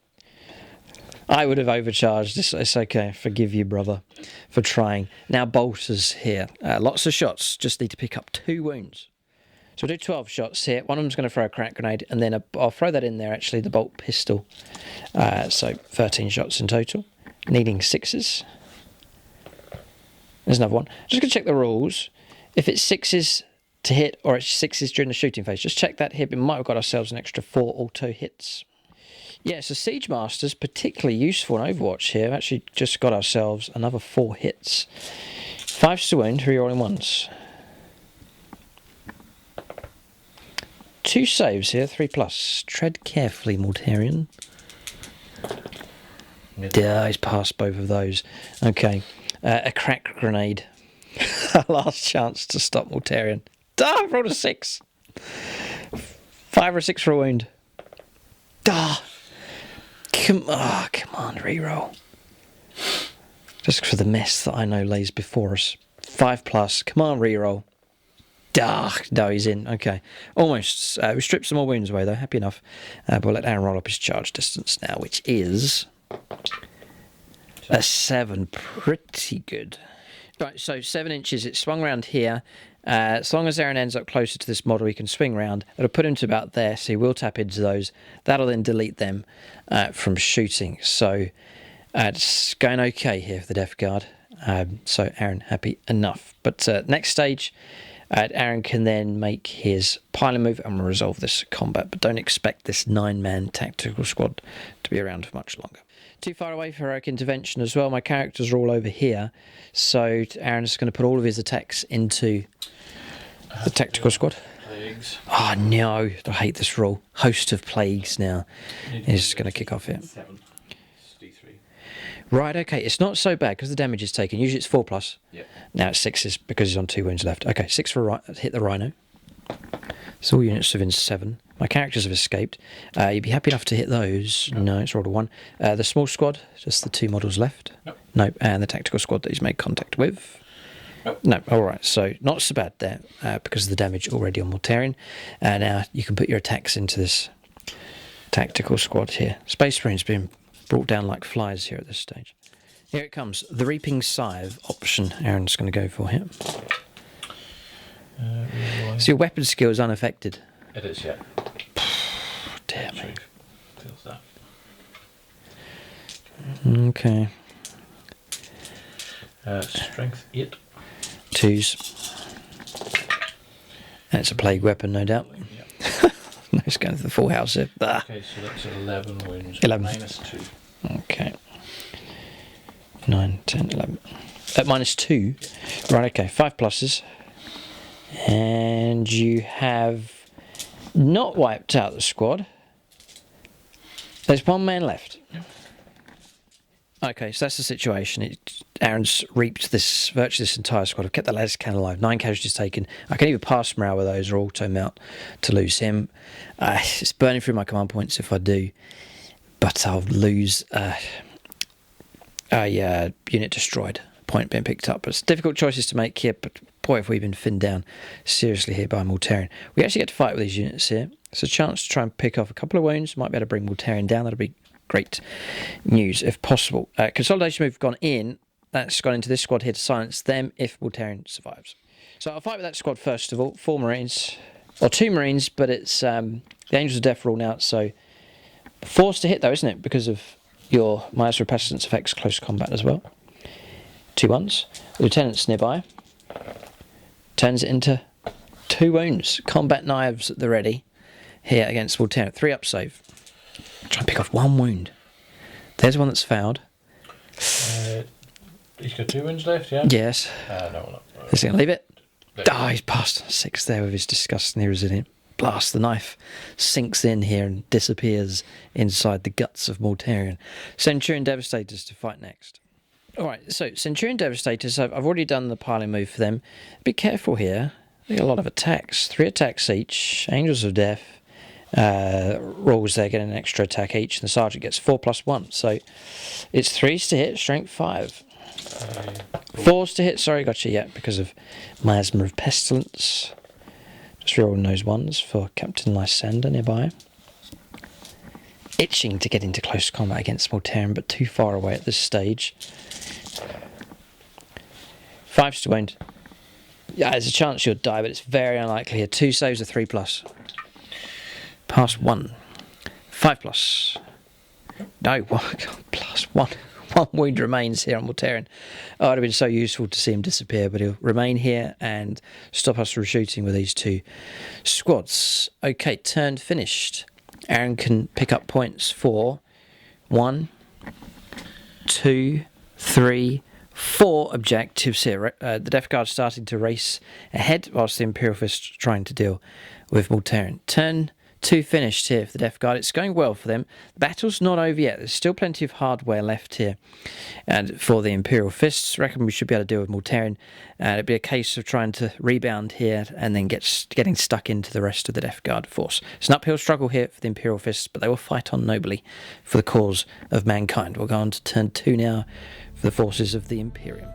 I would have overcharged. It's okay. Forgive you, brother, for trying. Now bolters here. Lots of shots. Just need to pick up 2 wounds. So we'll do 12 shots here. One of them's going to throw a crack grenade, and then I'll throw that in there, actually, the bolt pistol. So 13 shots in total. Needing 6s. There's another one. Just going to check the rules. If it's 6s to hit, or it's 6s during the shooting phase, just check that hit. We might have got ourselves an extra 4 auto hits. Yeah, so Siege Master's particularly useful in Overwatch here. We've actually just got ourselves another 4 hits. 5s to wound, 3 rolling ones. 2 saves here, 3+. Tread carefully, Mortarion. Yeah, he's passed both of those. Okay, a crack grenade. Last chance to stop Mortarion. Ah, I rolled a 6. 5 or 6 for a wound. Ah. Come on, reroll. Just for the mess that I know lays before us. 5+. Come on, reroll. No, he's in. Okay. Almost. We stripped some more wounds away, though. Happy enough. But we'll let Aaron roll up his charge distance now, which is a 7. Pretty good. Right, so 7 inches. It swung around here. As long as Aaron ends up closer to this model, he can swing round. It'll put him to about there, so he will tap into those. That'll then delete them from shooting. So it's going okay here for the Death Guard. So Aaron, happy enough. But next stage, Aaron can then make his piling move and we'll resolve this combat. But don't expect this 9-man tactical squad to be around for much longer. Too far away for heroic intervention as well. My characters are all over here. So Aaron's going to put all of his attacks into the tactical squad. Plagues. Oh no, I hate this rule. Host of plagues now. He's going to kick off here. 7. D3. Right, okay. It's not so bad because the damage is taken. Usually it's 4+. Yep. Now it's 6s because he's on 2 wounds left. Okay, 6 for hit the Rhino. So all units within 7. My characters have escaped. You'd be happy enough to hit those. No, it's rolled a 1. The small squad, just the 2 models left. Nope. Nope. And the tactical squad that he's made contact with. Nope. No, all right. So not so bad there because of the damage already on Mortarion. Now you can put your attacks into this tactical squad here. Space Marine's being brought down like flies here at this stage. Here it comes. The Reaping Scythe option Aaron's going to go for here. So your weapon skill is unaffected. It is, yeah. Dear me. Feels that. Okay. Strength 8. 2s. And it's a plague weapon, no doubt. Yeah. No, it's going to the full house here. Ah. Okay, so that's 11 wounds. 11. -2. Okay. 9, 10, 11. At -2. Right, okay. 5 pluses. And you have not wiped out the squad. There's 1 man left. Okay, so that's the situation. Aaron's reaped virtually this entire squad. I've kept the latest can alive. 9 casualties taken. I can either pass morale with those or auto mount to lose him. It's burning through my command points if I do. But I'll lose a unit destroyed. Point being picked up. But it's difficult choices to make here. But boy, have we been thinned down seriously here by Mortarion. We actually get to fight with these units here. It's a chance to try and pick off a couple of wounds. Might be able to bring Mortarion down. That'll be great news if possible. Consolidation move gone in. That's gone into this squad here to silence them if Mortarion survives. So I'll fight with that squad first of all. 4 Marines. Or 2 Marines, but it's the Angels of Death rule now. So forced to hit though, isn't it? Because of your Maestro Pestilence effects close combat as well. 2 1s. Lieutenant's nearby. Turns it into 2 wounds. Combat knives at the ready. Here against Mortarion. 3 up save. Try and pick off 1 wound. There's one that's fouled. He's got 2 wounds left, yeah? Yes. No. Is he going to leave it? He's passed 6 there with his disgustingly resilient. Blast, the knife sinks in here and disappears inside the guts of Mortarion. Centurion Devastators to fight next. Alright, so Centurion Devastators, I've already done the piling move for them. Be careful here. They got a lot of attacks. 3 attacks each. Angels of Death. rules there, getting an extra attack each, and the sergeant gets 4+1. So it's 3s to hit, strength 5. 4s to hit, sorry, gotcha, yeah, because of Miasma of Pestilence. Just rerolling those ones for Captain Lysander nearby. Itching to get into close combat against Militarum, but too far away at this stage. 5s to wound. Yeah, there's a chance you'll die, but it's very unlikely here. 2 saves, a 3+. Pass 1. 5+. No, +1. 1 wound remains here on Militarum. Oh, it would have been so useful to see him disappear, but he'll remain here and stop us from shooting with these 2 squads. Okay, turn finished. Aaron can pick up points for 1, 2, 3, 4 objectives here. The Death Guard starting to race ahead, whilst the Imperial Fist trying to deal with Militarum. Turn 2 finished here for the Death Guard. It's going well for them. The battle's not over yet. There's still plenty of hardware left here. And for the Imperial Fists, I reckon we should be able to deal with Militarum. It'd be a case of trying to rebound here and then getting stuck into the rest of the Death Guard force. It's an uphill struggle here for the Imperial Fists, but they will fight on nobly for the cause of mankind. We'll go on to turn 2 now for the forces of the Imperium.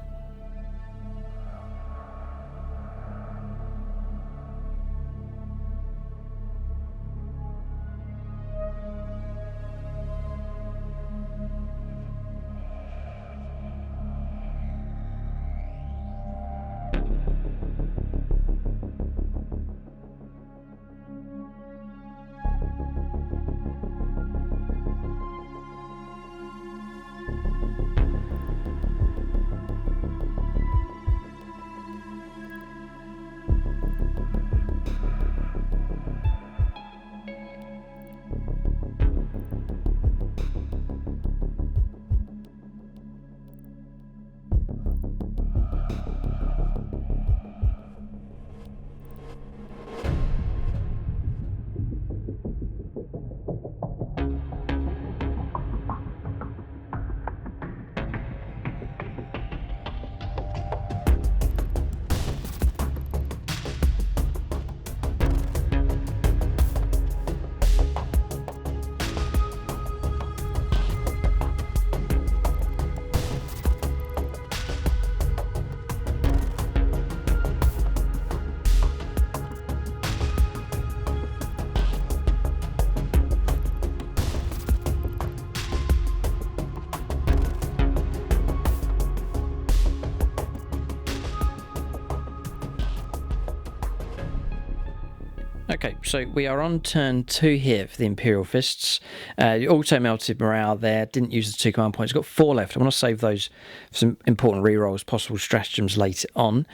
Okay, so we are on turn 2 here for the Imperial Fists. Auto melted morale there, didn't use the 2 command points, got 4 left. I want to save those for some important rerolls, possible stratagems later on.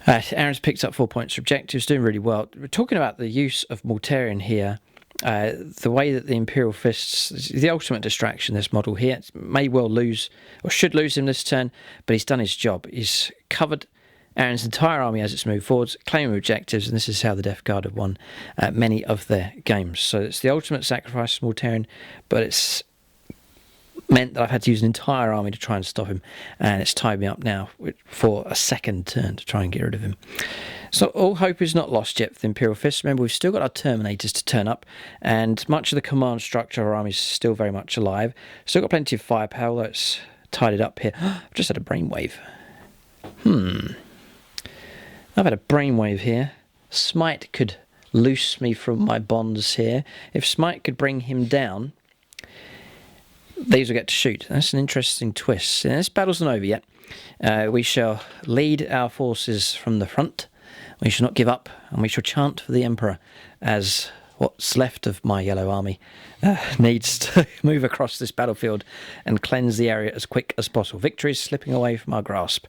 Aaron's picked up 4 points for objectives, doing really well. We're talking about the use of Militarum here. The way that the Imperial Fists, the ultimate distraction, this model here, may well lose, or should lose him this turn, but he's done his job. He's covered Aaron's entire army as it's moved forwards, claiming objectives, and this is how the Death Guard have won many of their games. So it's the ultimate sacrifice of Militarum, but it's meant that I've had to use an entire army to try and stop him, and it's tied me up now for a second turn to try and get rid of him. So all hope is not lost yet for the Imperial Fist. Remember, we've still got our Terminators to turn up, and much of the command structure of our army is still very much alive. Still got plenty of firepower, although it's tied it up here. I've just had a brainwave. I've had a brainwave here. Smite could loose me from my bonds here. If Smite could bring him down, these will get to shoot. That's an interesting twist. And this battle's not over yet. We shall lead our forces from the front. We shall not give up, and we shall chant for the Emperor as what's left of my yellow army needs to move across this battlefield and cleanse the area as quick as possible. Victory is slipping away from our grasp,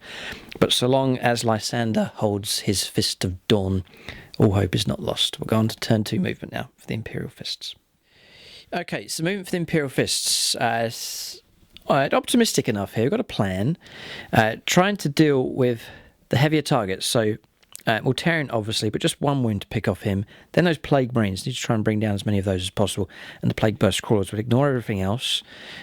but so long as Lysander holds his Fist of Dawn, all hope is not lost. We'll go on to turn 2 movement now for the Imperial Fists. Okay, so movement for the Imperial Fists. Optimistic enough here. We've got a plan. Trying to deal with the heavier targets, so Militarum, obviously, but just 1 wound to pick off him. Then those Plague Marines, need to try and bring down as many of those as possible. And the Plague Burst Crawlers would ignore everything else,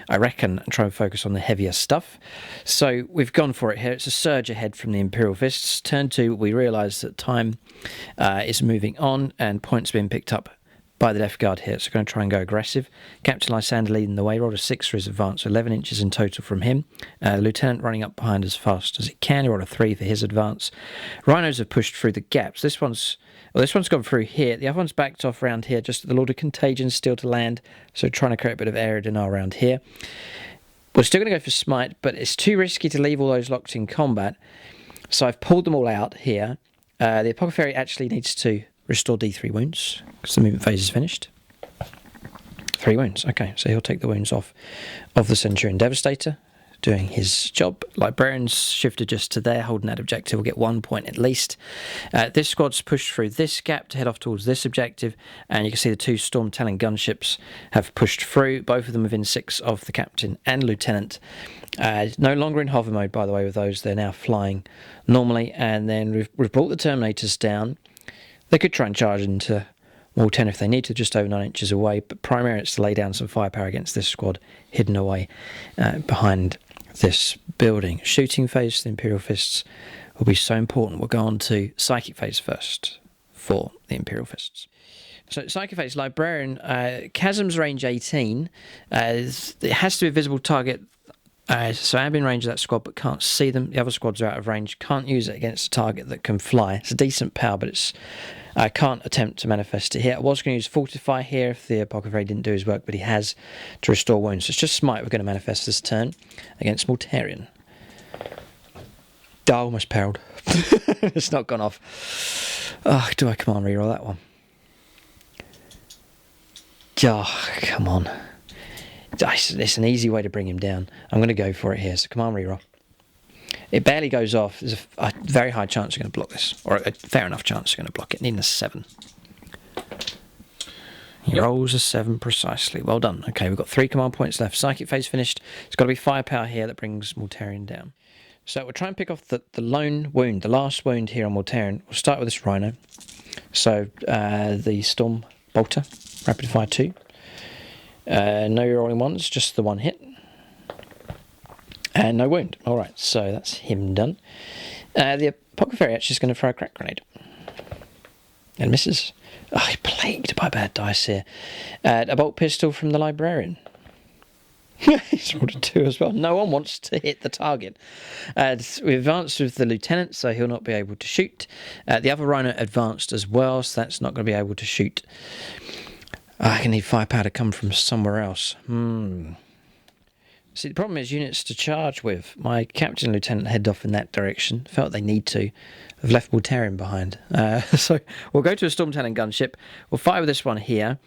I reckon, and try and focus on the heavier stuff. So we've gone for it here. It's a surge ahead from the Imperial Fists. Turn 2, we realise that time is moving on and points being picked up by the Death Guard here, so going to try and go aggressive. Captain Lysander leading the way, rolled a 6 for his advance, 11 inches in total from him. Lieutenant running up behind as fast as he can, he rolled a 3 for his advance. Rhinos have pushed through the gaps. This one's gone through here. The other one's backed off around here, just the Lord of Contagion still to land, so trying to create a bit of area denial around here. We're still going to go for Smite, but it's too risky to leave all those locked in combat, so I've pulled them all out here. The Apothecary actually needs to restore D3 wounds, because the movement phase is finished. 3 wounds, okay, so he'll take the wounds off of the Centurion Devastator, doing his job. Librarians shifted just to there, holding that objective, will get 1 point at least. This squad's pushed through this gap to head off towards this objective, and you can see the 2 Storm Talon gunships have pushed through, both of them within 6 of the Captain and Lieutenant. No longer in hover mode, by the way, with those. They're now flying normally, and then we've brought the Terminators down. They could try and charge into Wall 10 if they need to, just over 9 inches away, but primarily it's to lay down some firepower against this squad hidden away behind this building. Shooting phase, the Imperial Fists will be so important. We'll go on to Psychic phase first for the Imperial Fists. So Psychic phase, Librarian, Chasm's range 18. It has to be a visible target. So I'm in range of that squad but can't see them. The other squads are out of range. Can't use it against a target that can fly. It's a decent power, but I can't attempt to manifest it here. I was going to use Fortify here if the Apothecary didn't do his work, but he has to restore wounds. So it's just Smite we're going to manifest this turn against Militarian. Oh, almost perilled. It's not gone off. Oh, do I command reroll that one? Oh, come on. It's an easy way to bring him down. I'm going to go for it here. So command reroll. It barely goes off. There's a very high chance you're going to block this. Or a fair enough chance you're going to block it. Needing a 7. He rolls a 7 precisely. Well done. Okay, we've got 3 command points left. Psychic phase finished. It's got to be firepower here that brings Militarian down. So we'll try and pick off the lone wound, the last wound here on Militarian. We'll start with this Rhino. So the Storm Bolter, Rapid Fire 2. No rolling ones, just the 1 hit. And no wound. Alright, so that's him done. The Apothecary actually is going to throw a crack grenade. And misses. Oh, plagued by bad dice here. A bolt pistol from the Librarian. He's rolled a 2 as well. No one wants to hit the target. We advanced with the Lieutenant, so he'll not be able to shoot. The other Rhino advanced as well, so that's not going to be able to shoot. I can need firepower to come from somewhere else. See, the problem is units to charge with. My Captain and Lieutenant head off in that direction. Felt they need to. I've left Militarian behind. So we'll go to a Storm Talon gunship. We'll fire with this one here.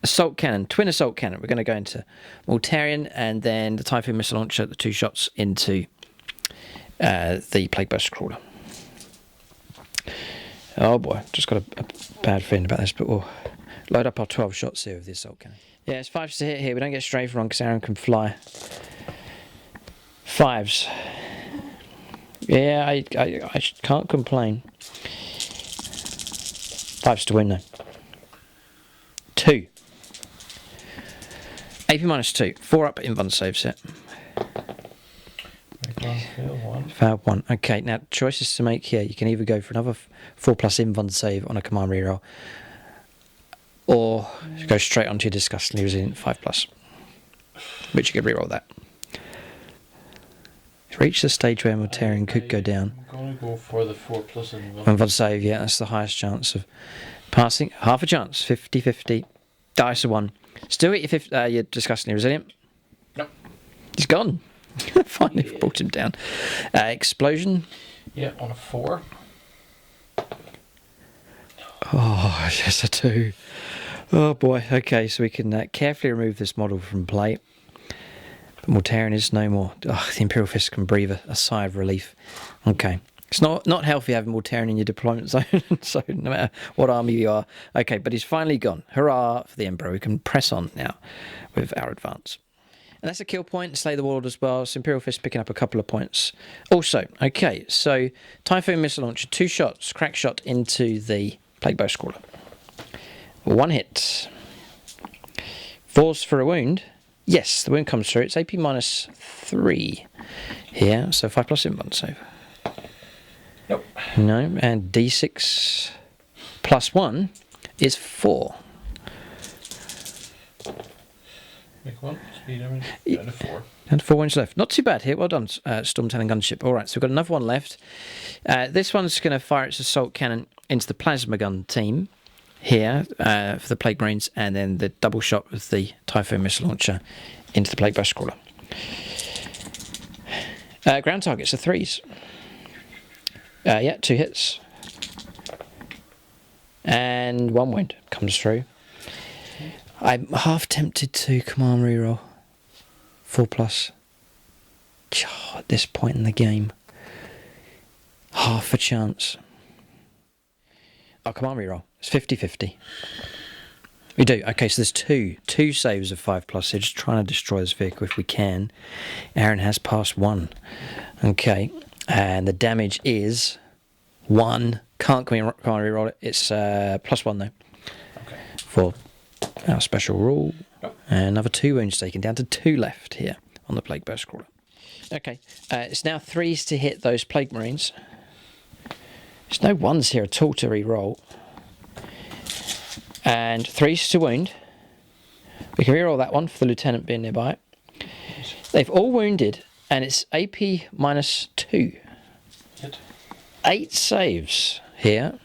Assault Cannon, Twin Assault Cannon. We're going to go into Militarian and then the Typhoon Missile Launcher, the 2 shots into the Plague Burst Crawler. Oh boy, just got a bad feeling about this, but we'll load up our 12 shots here with the Assault Cannon. Yeah, it's 5s to hit here. We don't get strafe wrong because Aaron can fly. 5s. Yeah, I can't complain. 5s to win though. 2. AP -2. 4 up invuln save set. Failed 1. Okay, now choices to make here. You can either go for another 4+ invuln save on a command reroll, or go straight onto your disgustingly resilient 5+, which you could reroll that. Reach the stage where Militarian could go down. I'm going to go for the 4+ invuln save, yeah, that's the highest chance of passing. Half a chance, 50-50. Dice of 1. Still get your disgustingly resilient. Nope. He's gone. Finally brought him down. Explosion. Yeah, on a 4. Oh, yes, a 2. Oh boy. Okay, so we can carefully remove this model from play. But Militarian is no more. Oh, the Imperial Fist can breathe a sigh of relief. Okay. It's not healthy having Militarian in your deployment zone, so no matter what army you are. Okay, but he's finally gone. Hurrah for the Emperor. We can press on now with our advance. And that's a kill point, slay the warlord as well. So Imperial Fist picking up a couple of points. Also, okay, so Typhoon Missile Launcher, 2 shots, crack shot into the Plague Burst Crawler. 1 hit. 4s for a wound. Yes, the wound comes through. It's AP -3 here, so 5+ invuln save. Nope. No, and D6 +1 is 4. Make one. Speed damage. Down to 4. And 4 wounds left. Not too bad here. Well done, Stormtalon Gunship. All right, so we've got another one left. This one's going to fire its assault cannon into the plasma gun team here for the Plague Marines, and then the double shot with the Typhoon missile launcher into the Plague Burst Crawler. Ground targets are 3s. Yeah, 2 hits. And 1 wound comes through. I'm half tempted to command reroll 4+. At this point in the game, half a chance. I'll command reroll. It's 50-50. We do. Okay, so there's two saves of 5+. So just trying to destroy this vehicle if we can. Aaron has passed 1. Okay, and the damage is 1. Can't reroll it. It's +1 though. Okay. For our special rule. Oh. And another 2 wounds taken, down to 2 left here on the Plague Burst Crawler. Okay, it's now 3s to hit those Plague Marines. There's no 1s here at all to re-roll. And 3s to wound. We can re-roll that one for the Lieutenant being nearby. They've all wounded, and it's AP -2. Hit. 8 saves here.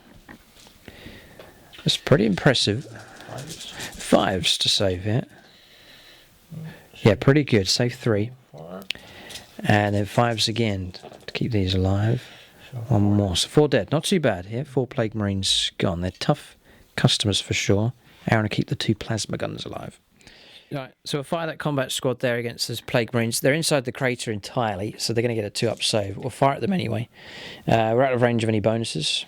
That's pretty impressive. 5s to save here. Yeah, pretty good. Save 3. 4. And then 5s again to keep these alive. 1 more. So 4 dead. Not too bad here. 4 Plague Marines gone. They're tough customers for sure. Aaron will keep the 2 plasma guns alive. Right, so we'll fire that combat squad there against those Plague Marines. They're inside the crater entirely, so they're going to get a 2-up save. We'll fire at them anyway. We're out of range of any bonuses.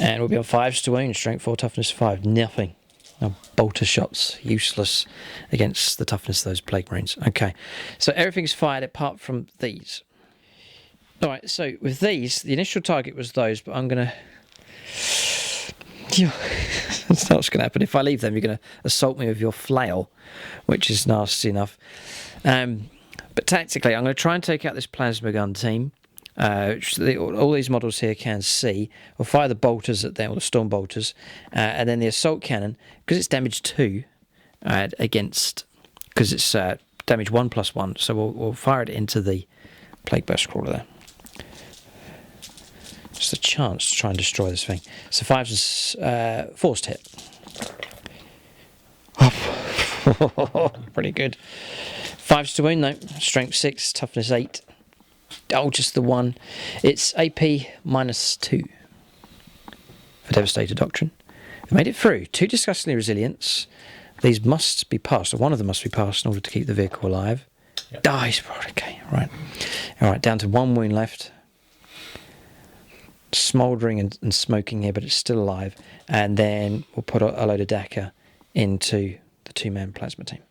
And we'll be on 5s to wound. Strength 4, toughness 5. Nothing. No bolter shots. Useless against the toughness of those Plague Marines. Okay, so everything's fired apart from these. Alright, so with these, the initial target was those, but I'm going to... That's not what's going to happen. If I leave them, you're going to assault me with your flail, which is nasty enough. But tactically, I'm going to try and take out this plasma gun team. All these models here can see. We'll fire the bolters at them, or the storm bolters, and then the assault cannon, because it's damage 2 against, because it's damage 1+1. So we'll fire it into the Plague Burst Crawler there. Just a chance to try and destroy this thing. So 5s is forced hit. Pretty good. 5s to wound though. Strength 6, toughness 8. Oh, just the 1. It's AP -2 for Devastator Doctrine. We made it through. 2 disgustingly resilience. These must be passed, or one of them must be passed in order to keep the vehicle alive. Yep. Dies. Okay, right. All right, down to 1 wound left. Smouldering and smoking here, but it's still alive. And then we'll put a load of Dakar into the 2-man plasma team.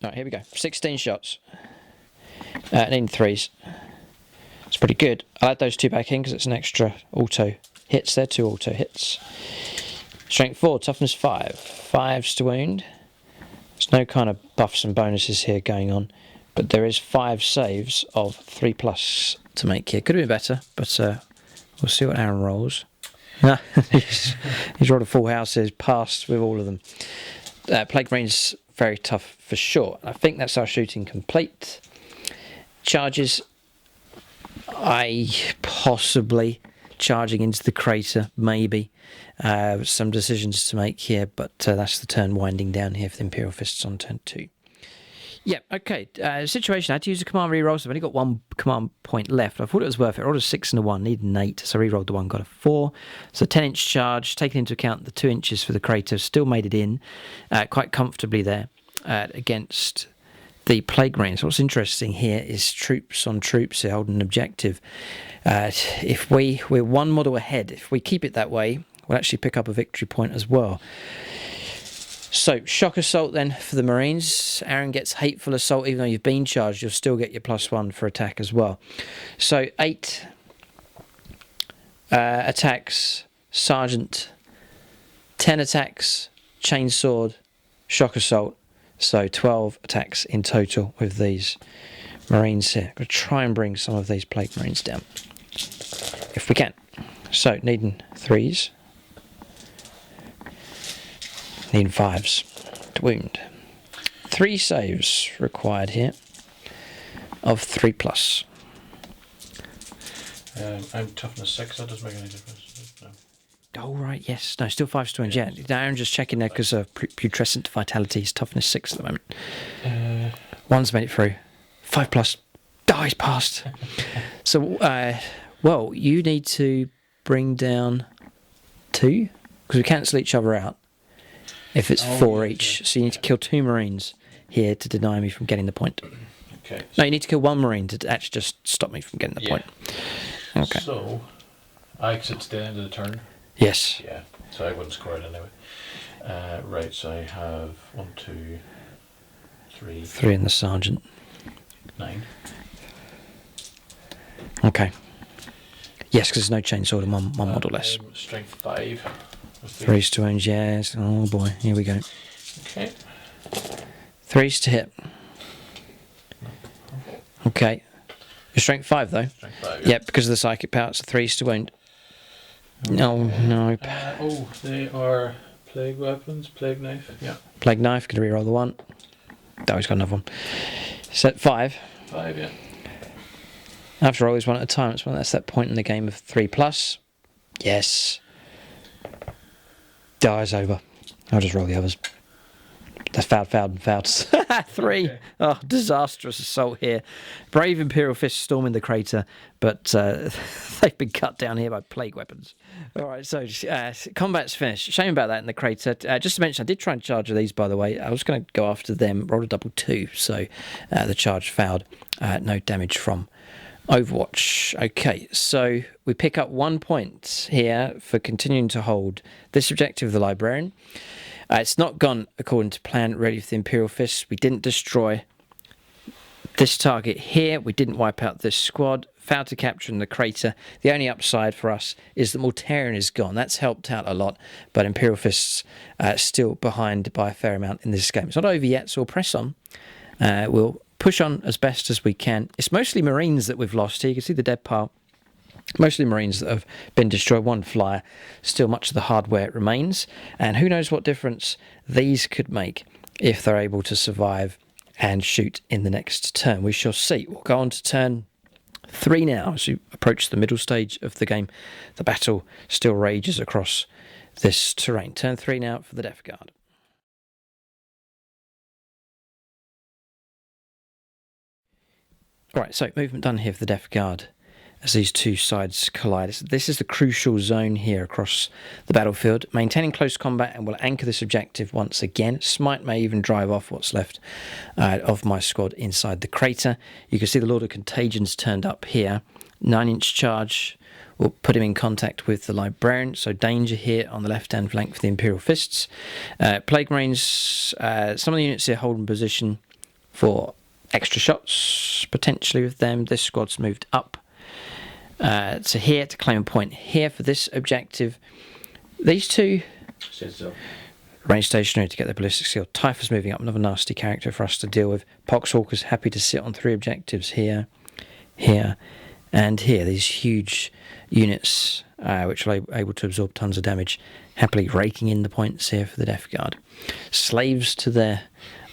All right, here we go. 16 shots. Needing 3s. It's pretty good. I'll add those 2 back in because it's an extra auto hits there. 2 auto hits. Strength 4, toughness 5. 5s to wound. There's no kind of buffs and bonuses here going on, but there is 5 saves of 3+ to make here. Could have been better, but we'll see what Aaron rolls. He's rolled a full house. He's passed with all of them. Plague Marines, very tough for sure. I think that's our shooting complete. Charges, I possibly charging into the crater, maybe. Some decisions to make here, but that's the turn winding down here for the Imperial Fists on turn 2. Yeah, okay. Situation, I had to use a command reroll, so I've only got 1 command point left. I thought it was worth it. I rolled a 6 and a 1, needed an 8, so I rerolled the 1, got a 4. So 10-inch charge, taking into account the 2 inches for the crater, still made it in quite comfortably there against the Plague Marines. What's interesting here is troops on troops here holding an objective. If we're 1 model ahead, if we keep it that way, we'll actually pick up a victory point as well. So, shock assault then for the Marines. Aaron gets hateful assault. Even though you've been charged, you'll still get your +1 for attack as well. So, 8 attacks, Sergeant. 10 attacks, Chainsword, shock assault. So, 12 attacks in total with these Marines here. I'm going to try and bring some of these Plague Marines down, if we can. So, needing 3s. Needing 5s to wound. 3 saves required here of 3+. I'm toughness 6, that doesn't make any difference. No. Oh, right, yes. No, still 5 to win. Yeah, Aaron just checking there because of putrescent vitality is toughness 6 at the moment. 1's made it through. 5+. Oh, he's passed. So, well, you need to bring down 2 because we cancel each other out if it's 4 each. So you need to kill 2 Marines here to deny me from getting the point. Okay. No, you need to kill 1 Marine to actually just stop me from getting the point. Okay. So, I exit to the end of the turn. Yes. Yeah, so I wouldn't score it anyway. Right, so I have 1, 2, 3. 3 in the Sergeant. 9. Okay. Yes, because there's no chainsaw and one model less. Strength 5. 3's to wounds, yes. Oh boy, here we go. Okay. 3's to hit. Okay. Your strength 5 though? Strength 5, Yep, because of the psychic power, it's a 3's to wound. No, no. They are plague weapons, plague knife. Yeah. Plague knife, gonna reroll the 1. Oh, he's got another one. Set 5. 5, yeah. I have to roll these one at a time. That's that point in the game of 3+. Yes. Dies over. I'll just roll the others. That's fouled. 3. Okay. Oh, disastrous assault here. Brave Imperial fists storming the crater, but they've been cut down here by plague weapons. All right, so combat's finished. Shame about that in the crater. Just to mention, I did try and charge these, by the way. I was going to go after them, roll a double 2, so the charge failed. No damage from Overwatch. Okay, so we pick up 1 point here for continuing to hold this objective of the Librarian. It's not gone according to plan, ready for the Imperial Fists. We didn't destroy this target here. We didn't wipe out this squad. Failed to capture in the crater. The only upside for us is that Mortarion is gone. That's helped out a lot, but Imperial Fists still behind by a fair amount in this game. It's not over yet, so we'll press on. We'll push on as best as we can. It's mostly Marines that we've lost here. You can see the dead pile. Mostly Marines that have been destroyed. 1 flyer. Still much of the hardware remains. And who knows what difference these could make if they're able to survive and shoot in the next turn. We shall see. We'll go on to turn 3 now as we approach the middle stage of the game. The battle still rages across this terrain. Turn 3 now for the Death Guard. Right, so movement done here for the Death Guard as these 2 sides collide. This is the crucial zone here across the battlefield. Maintaining close combat and will anchor this objective once again. Smite may even drive off what's left of my squad inside the crater. You can see the Lord of Contagions turned up here. 9-inch charge will put him in contact with the Librarian, so danger here on the left-hand flank for the Imperial Fists. Plague Marines, some of the units here holding position for extra shots, potentially with them. This squad's moved up to here to claim a point here for this objective. These 2 remain stationary to get the ballistic skill. Typhus moving up, another nasty character for us to deal with. Poxhawker's happy to sit on 3 objectives here, here, and here. These huge units which are able to absorb tons of damage, happily raking in the points here for the Death Guard. Slaves to their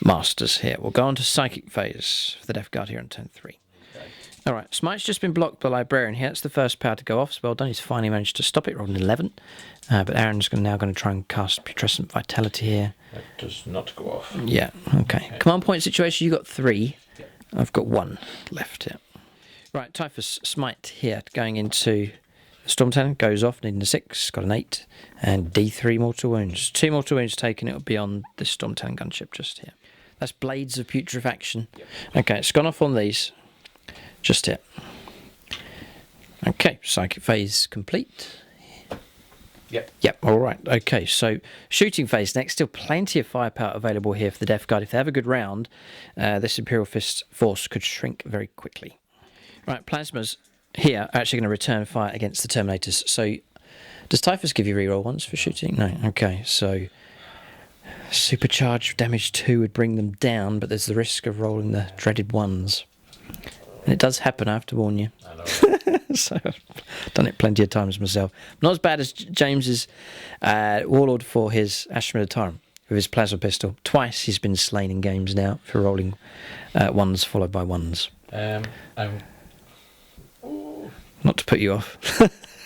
masters here. We'll go on to Psychic Phase for the Death Guard here on turn 3. Alright, Smite's just been blocked by Librarian here. It's the first power to go off, so well done. He's finally managed to stop it, rolled an 11. But Aaron's now going to try and cast Putrescent Vitality here. That does not go off. Yeah, okay. Command point situation, you got 3. Yep. I've got 1 left here. Right, Typhus Smite here going into the Storm Talon, goes off, needing a 6, got an 8, and D3 mortal wounds. 2 mortal wounds taken, it'll be on this Storm Talon gunship just here. That's Blades of Putrefaction. Yep. Okay, it's gone off on these. Just here. Okay, Psychic Phase complete. Yep, alright. Okay, so Shooting Phase next. Still plenty of firepower available here for the Death Guard. If they have a good round, this Imperial Fist force could shrink very quickly. Right, Plasmas here are actually going to return fire against the Terminators. So, does Typhus give you reroll once for shooting? No. Okay, so Supercharge damage 2 would bring them down, but there's the risk of rolling the dreaded 1s. And it does happen, I have to warn you. I know. So I've done it plenty of times myself. Not as bad as James's Warlord for his Astra Militarum. with his plasma pistol. Twice he's been slain in games now for rolling ones followed by ones. Not to put you off.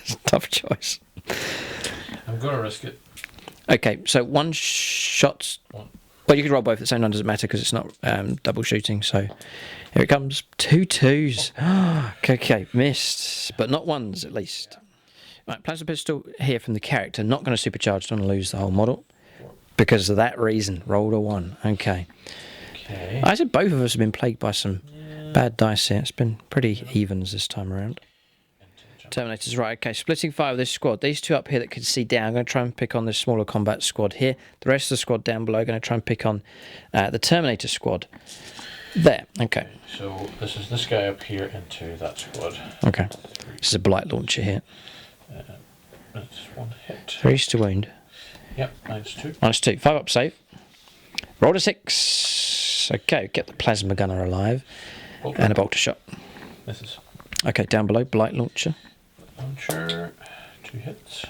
It's a tough choice. I'm going to risk it. Okay, so one shot. Well, you could roll both at the same time, doesn't matter because it's not double shooting. So here it comes. 2 twos. Okay, missed, but not ones at least. Right, plasma pistol here from the character. Not going to supercharge, don't want to lose the whole model. Because of that reason, rolled a 1. Okay. I said both of us have been plagued by some bad dice here. It's been pretty evens this time around. Terminators, right, okay. Splitting fire with this squad. These two up here that can see down, I'm going to try and pick on this smaller combat squad here. The rest of the squad down below, going to try and pick on the Terminator squad. There, okay. So this is this guy up here into that squad. Okay. This is a blight launcher here. That's 1 hit. 3 to wound. Yep, -2. -2. 5 up save. Roll a 6. Okay, get the plasma gunner alive. Bolter. And a bolter shot. This is Okay, down below, blight launcher. launcher. 2 hits.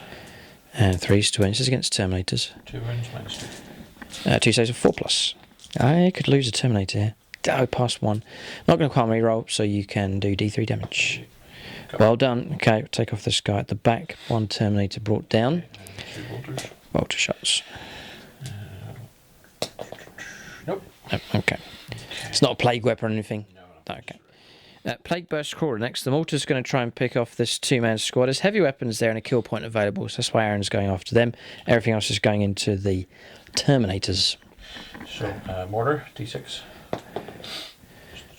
And 3 to wound. This is against Terminators. 2 wounds, -2. 2 saves of 4+. I could lose a Terminator here. Oh, past 1. Not going to quite reroll, so you can do D3 damage. Well done. Okay, take off this guy at the back. 1 Terminator brought down. 2 bolters. Bolter shots. Nope. Oh, okay. It's not a plague weapon or anything. No. Okay. Plague Burst Crawler next. The Mortar's going to try and pick off this 2-man squad. There's heavy weapons there and a kill point available, so that's why Aaron's going after them. Everything else is going into the Terminators. So, mortar, D6.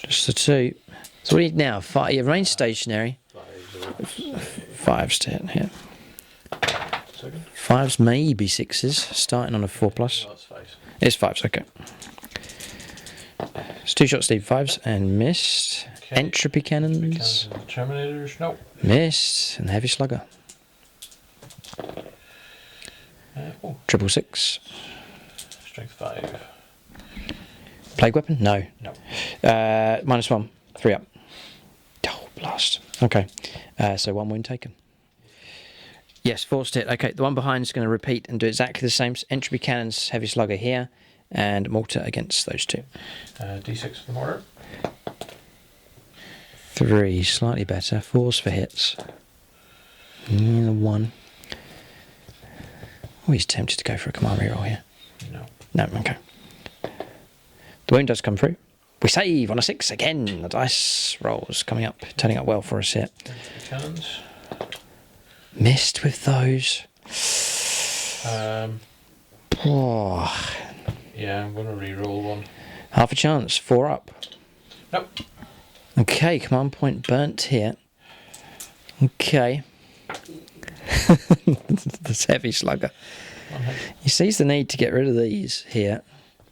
Just the 2. So what do you need now? 5. You remain stationary. 5s to hit here. Second. 5s, maybe 6s, starting on a 4+. No, it's 5s. It's 5s, okay. It's 2 shots, Steve. 5s and missed. Okay. Entropy cannons. Terminators, no. Missed. And heavy slugger. 666. Strength 5. Plague weapon? No. No. -1. 3 up. Oh, blast. Okay. So 1 wound taken. Yes, forced hit. Okay, the one behind is going to repeat and do exactly the same. Entropy cannons, heavy slugger here, and mortar against those 2. D6 for the mortar. 3, slightly better. 4s for hits. 1. Oh, he's tempted to go for a command reroll here. No. No, okay. The wound does come through. We save on a 6 again. The dice rolls coming up, turning up well for us here. Cannons. Missed with those. Oh. Yeah, I'm going to re-roll 1. Half a chance. 4 up. Nope. Okay, command point burnt here. Okay. This heavy slugger. He sees the need to get rid of these here.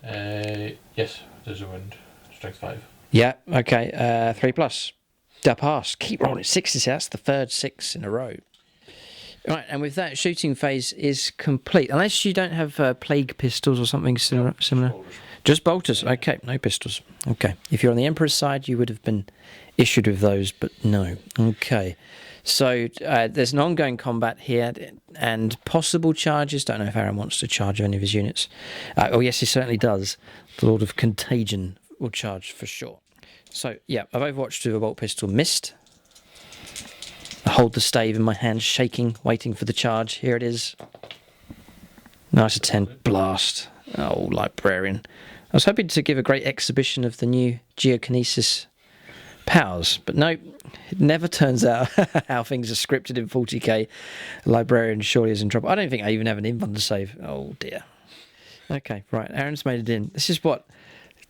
Yes, there's a wound. Strength 5. Yeah, okay. 3+. Da pass. Keep rolling 6s. That's the 3rd 6 in a row. Right, and with that, shooting phase is complete. Unless you don't have plague pistols or something similar. Just bolters. Okay, no pistols. Okay. If you're on the Emperor's side, you would have been issued with those, but no. Okay. So there's an ongoing combat here and possible charges. Don't know if Aaron wants to charge any of his units. Oh, yes, he certainly does. The Lord of Contagion will charge for sure. So, yeah, I've overwatched with a bolt pistol. Missed. I hold the stave in my hand, shaking, waiting for the charge. Here it is. Nice 10 blast. Oh, librarian. I was hoping to give a great exhibition of the new geokinesis powers, but no, it never turns out how things are scripted in 40k. Librarian surely is in trouble. I don't think I even have an inv on to save. Oh dear. Okay, right, Aaron's made it in. This is what...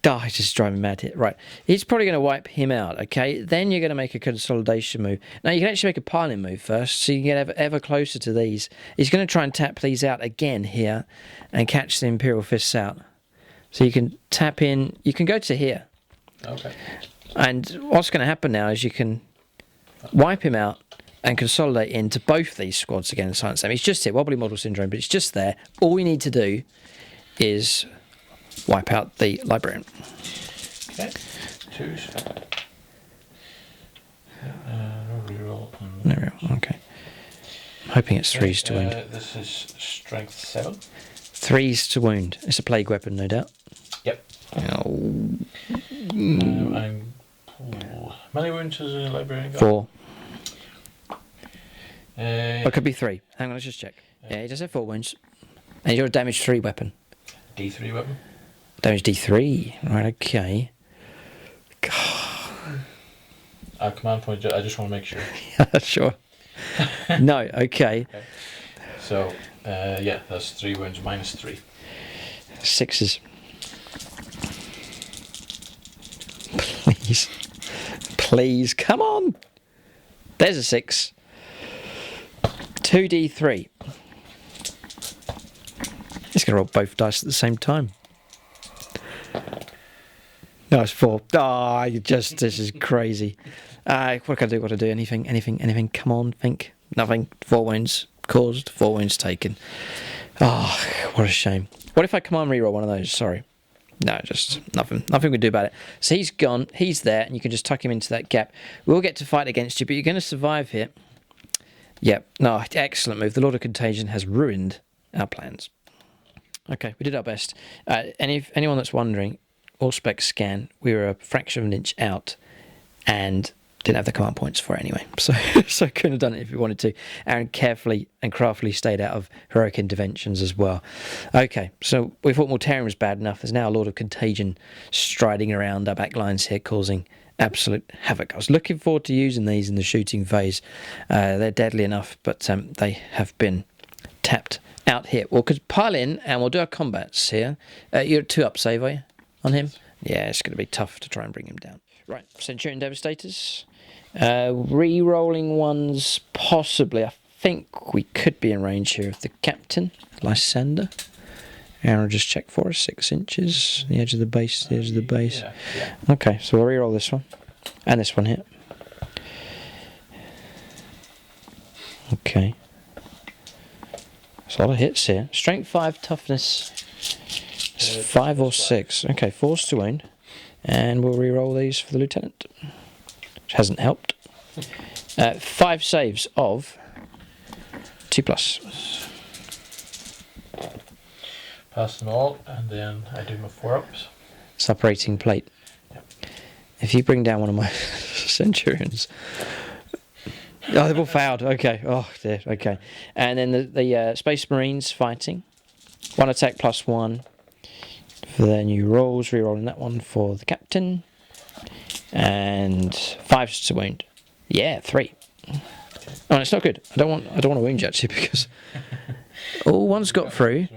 Oh, it's just driving me mad here. Right, he's probably going to wipe him out, okay? Then you're going to make a consolidation move. Now, you can actually make a piling move first, so you can get ever closer to these. He's going to try and tap these out again here and catch the Imperial Fists out. So you can tap in, you can go to here. Okay. And what's going to happen now is you can wipe him out and consolidate into both these squads again and silence them. He's just here, wobbly model syndrome, but it's just there. All we need to do is wipe out the librarian. Okay. 2s. No reroll. No reroll. Okay. I'm hoping it's 3s to wound. This is strength 7. 3s to wound. It's a plague weapon, no doubt. Yep. Oh. Many wounds has a librarian got? 4. It could be 3. Hang on, let's just check. Yeah, he does have 4 wounds. And you're a damage 3 weapon. D3 weapon. Damage D3. Right, okay. Command point, I just want to make sure. Yeah, sure. No, okay. So, yeah, that's 3 wounds minus 3. 6s. Please. Please, come on. There's a 6. 2d3. It's going to roll both dice at the same time. No, it's 4. Ah, this is crazy. What can I do? What to do? Anything? Come on, think. Nothing. 4 wounds caused, 4 wounds taken. Oh, what a shame. What if I command reroll one of those? Sorry. No, just nothing. Nothing we can do about it. So he's gone. He's there, and you can just tuck him into that gap. We'll get to fight against you, but you're going to survive here. Yep. No, excellent move. The Lord of Contagion has ruined our plans. Okay, we did our best. And if anyone that's wondering, all spec scan, we were a fraction of an inch out and didn't have the command points for it anyway. So couldn't have done it if we wanted to. Aaron carefully and craftily stayed out of heroic interventions as well. Okay, so we thought Militarum was bad enough. There's now a Lord of Contagion striding around our back lines here, causing absolute havoc. I was looking forward to using these in the shooting phase. They're deadly enough, but they have been tapped out here. We'll pile in and we'll do our combats here. You're 2 up save, are you, on him? Yeah, it's going to be tough to try and bring him down. Right, Centurion Devastators. Re-rolling ones, possibly. I think we could be in range here of the Captain, Lysander. And I'll just check for us. 6 inches, the edge of the base, the edge of the base. Yeah. Okay, so we'll re-roll this one. And this one here. Okay. There's a lot of hits here. Strength 5, toughness 5 or 6. Okay, 4's to wound. And we'll re-roll these for the Lieutenant. Which hasn't helped. 5 saves of 2+. Pass them all, and then I do my 4-ups. Separating plate. Yep. If you bring down one of my Centurions... Oh, they've all failed. Okay. Oh, dear. Okay. And then the Space Marines fighting. 1 attack +1 for their new rolls. Rerolling that one for the Captain. And 5 to wound. Yeah, 3. Oh, it's not good. I don't want to wound you actually because one's got through. So,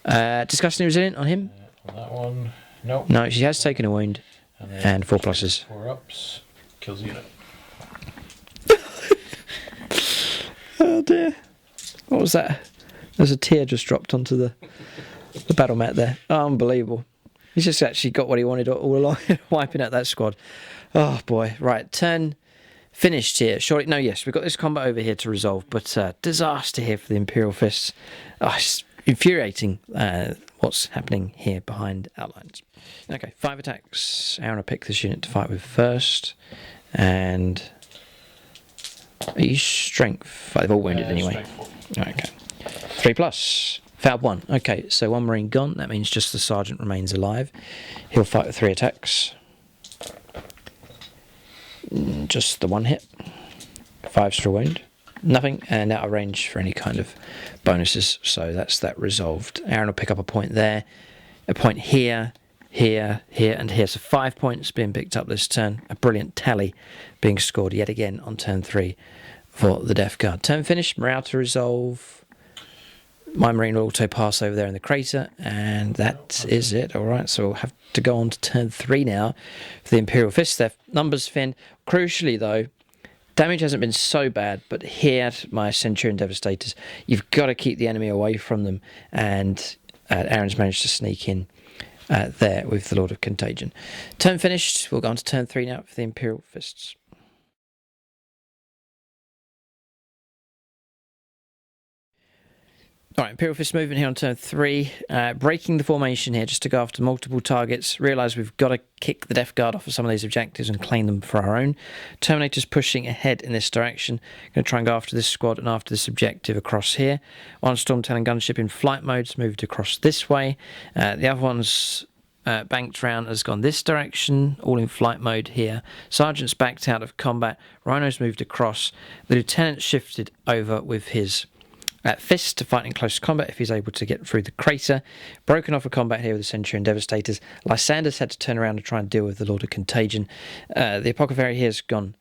yeah. Disgustingly resilient on him. On that one, no. No, she has taken a wound. And 4 pluses. 4-ups. Kills unit. Oh dear. What was that? There's a tear just dropped onto the battle mat there. Oh, unbelievable. He's just actually got what he wanted all along, wiping out that squad. Oh boy. Right, turn finished here. Surely, no, yes, we've got this combat over here to resolve, but disaster here for the Imperial Fists. Oh, it's infuriating what's happening here behind our lines. Okay, 5 attacks. Aaron will pick this unit to fight with first. And... Are you strength? They've all wounded anyway. Okay. 3+. Failed 1. Okay, so 1 Marine gone. That means just the Sergeant remains alive. He'll fight with 3 attacks. Just the 1 hit. 5 to wound. Nothing, and out of range for any kind of bonuses. So that's that resolved. Aaron will pick up a point there. A point here. Here, and here. So 5 points being picked up this turn. A brilliant tally being scored yet again on turn 3 for the Death Guard. Turn finished. Morale to resolve. My Marine will auto pass over there in the crater. And that is it. Alright, so we'll have to go on to turn 3 now for the Imperial Fist. Their numbers thinned. Crucially though, damage hasn't been so bad, but here, my Centurion Devastators, you've got to keep the enemy away from them. And Aaron's managed to sneak in there with the Lord of Contagion. Turn finished. We'll go on to turn 3 now for the Imperial Fists. Alright, Imperial Fist movement here on turn 3. Breaking the formation here just to go after multiple targets. Realise we've got to kick the Death Guard off of some of these objectives and claim them for our own. Terminator's pushing ahead in this direction. Going to try and go after this squad and after this objective across here. One Storm Talon gunship in flight mode has moved across this way. The other one's banked round, has gone this direction, all in flight mode here. Sergeant's backed out of combat. Rhino's moved across. The Lieutenant shifted over with his Fist to fight in close combat if he's able to get through the crater. Broken off of combat here with the Centurion Devastators. Lysander's had to turn around and try and deal with the Lord of Contagion. The Apothecary here has gone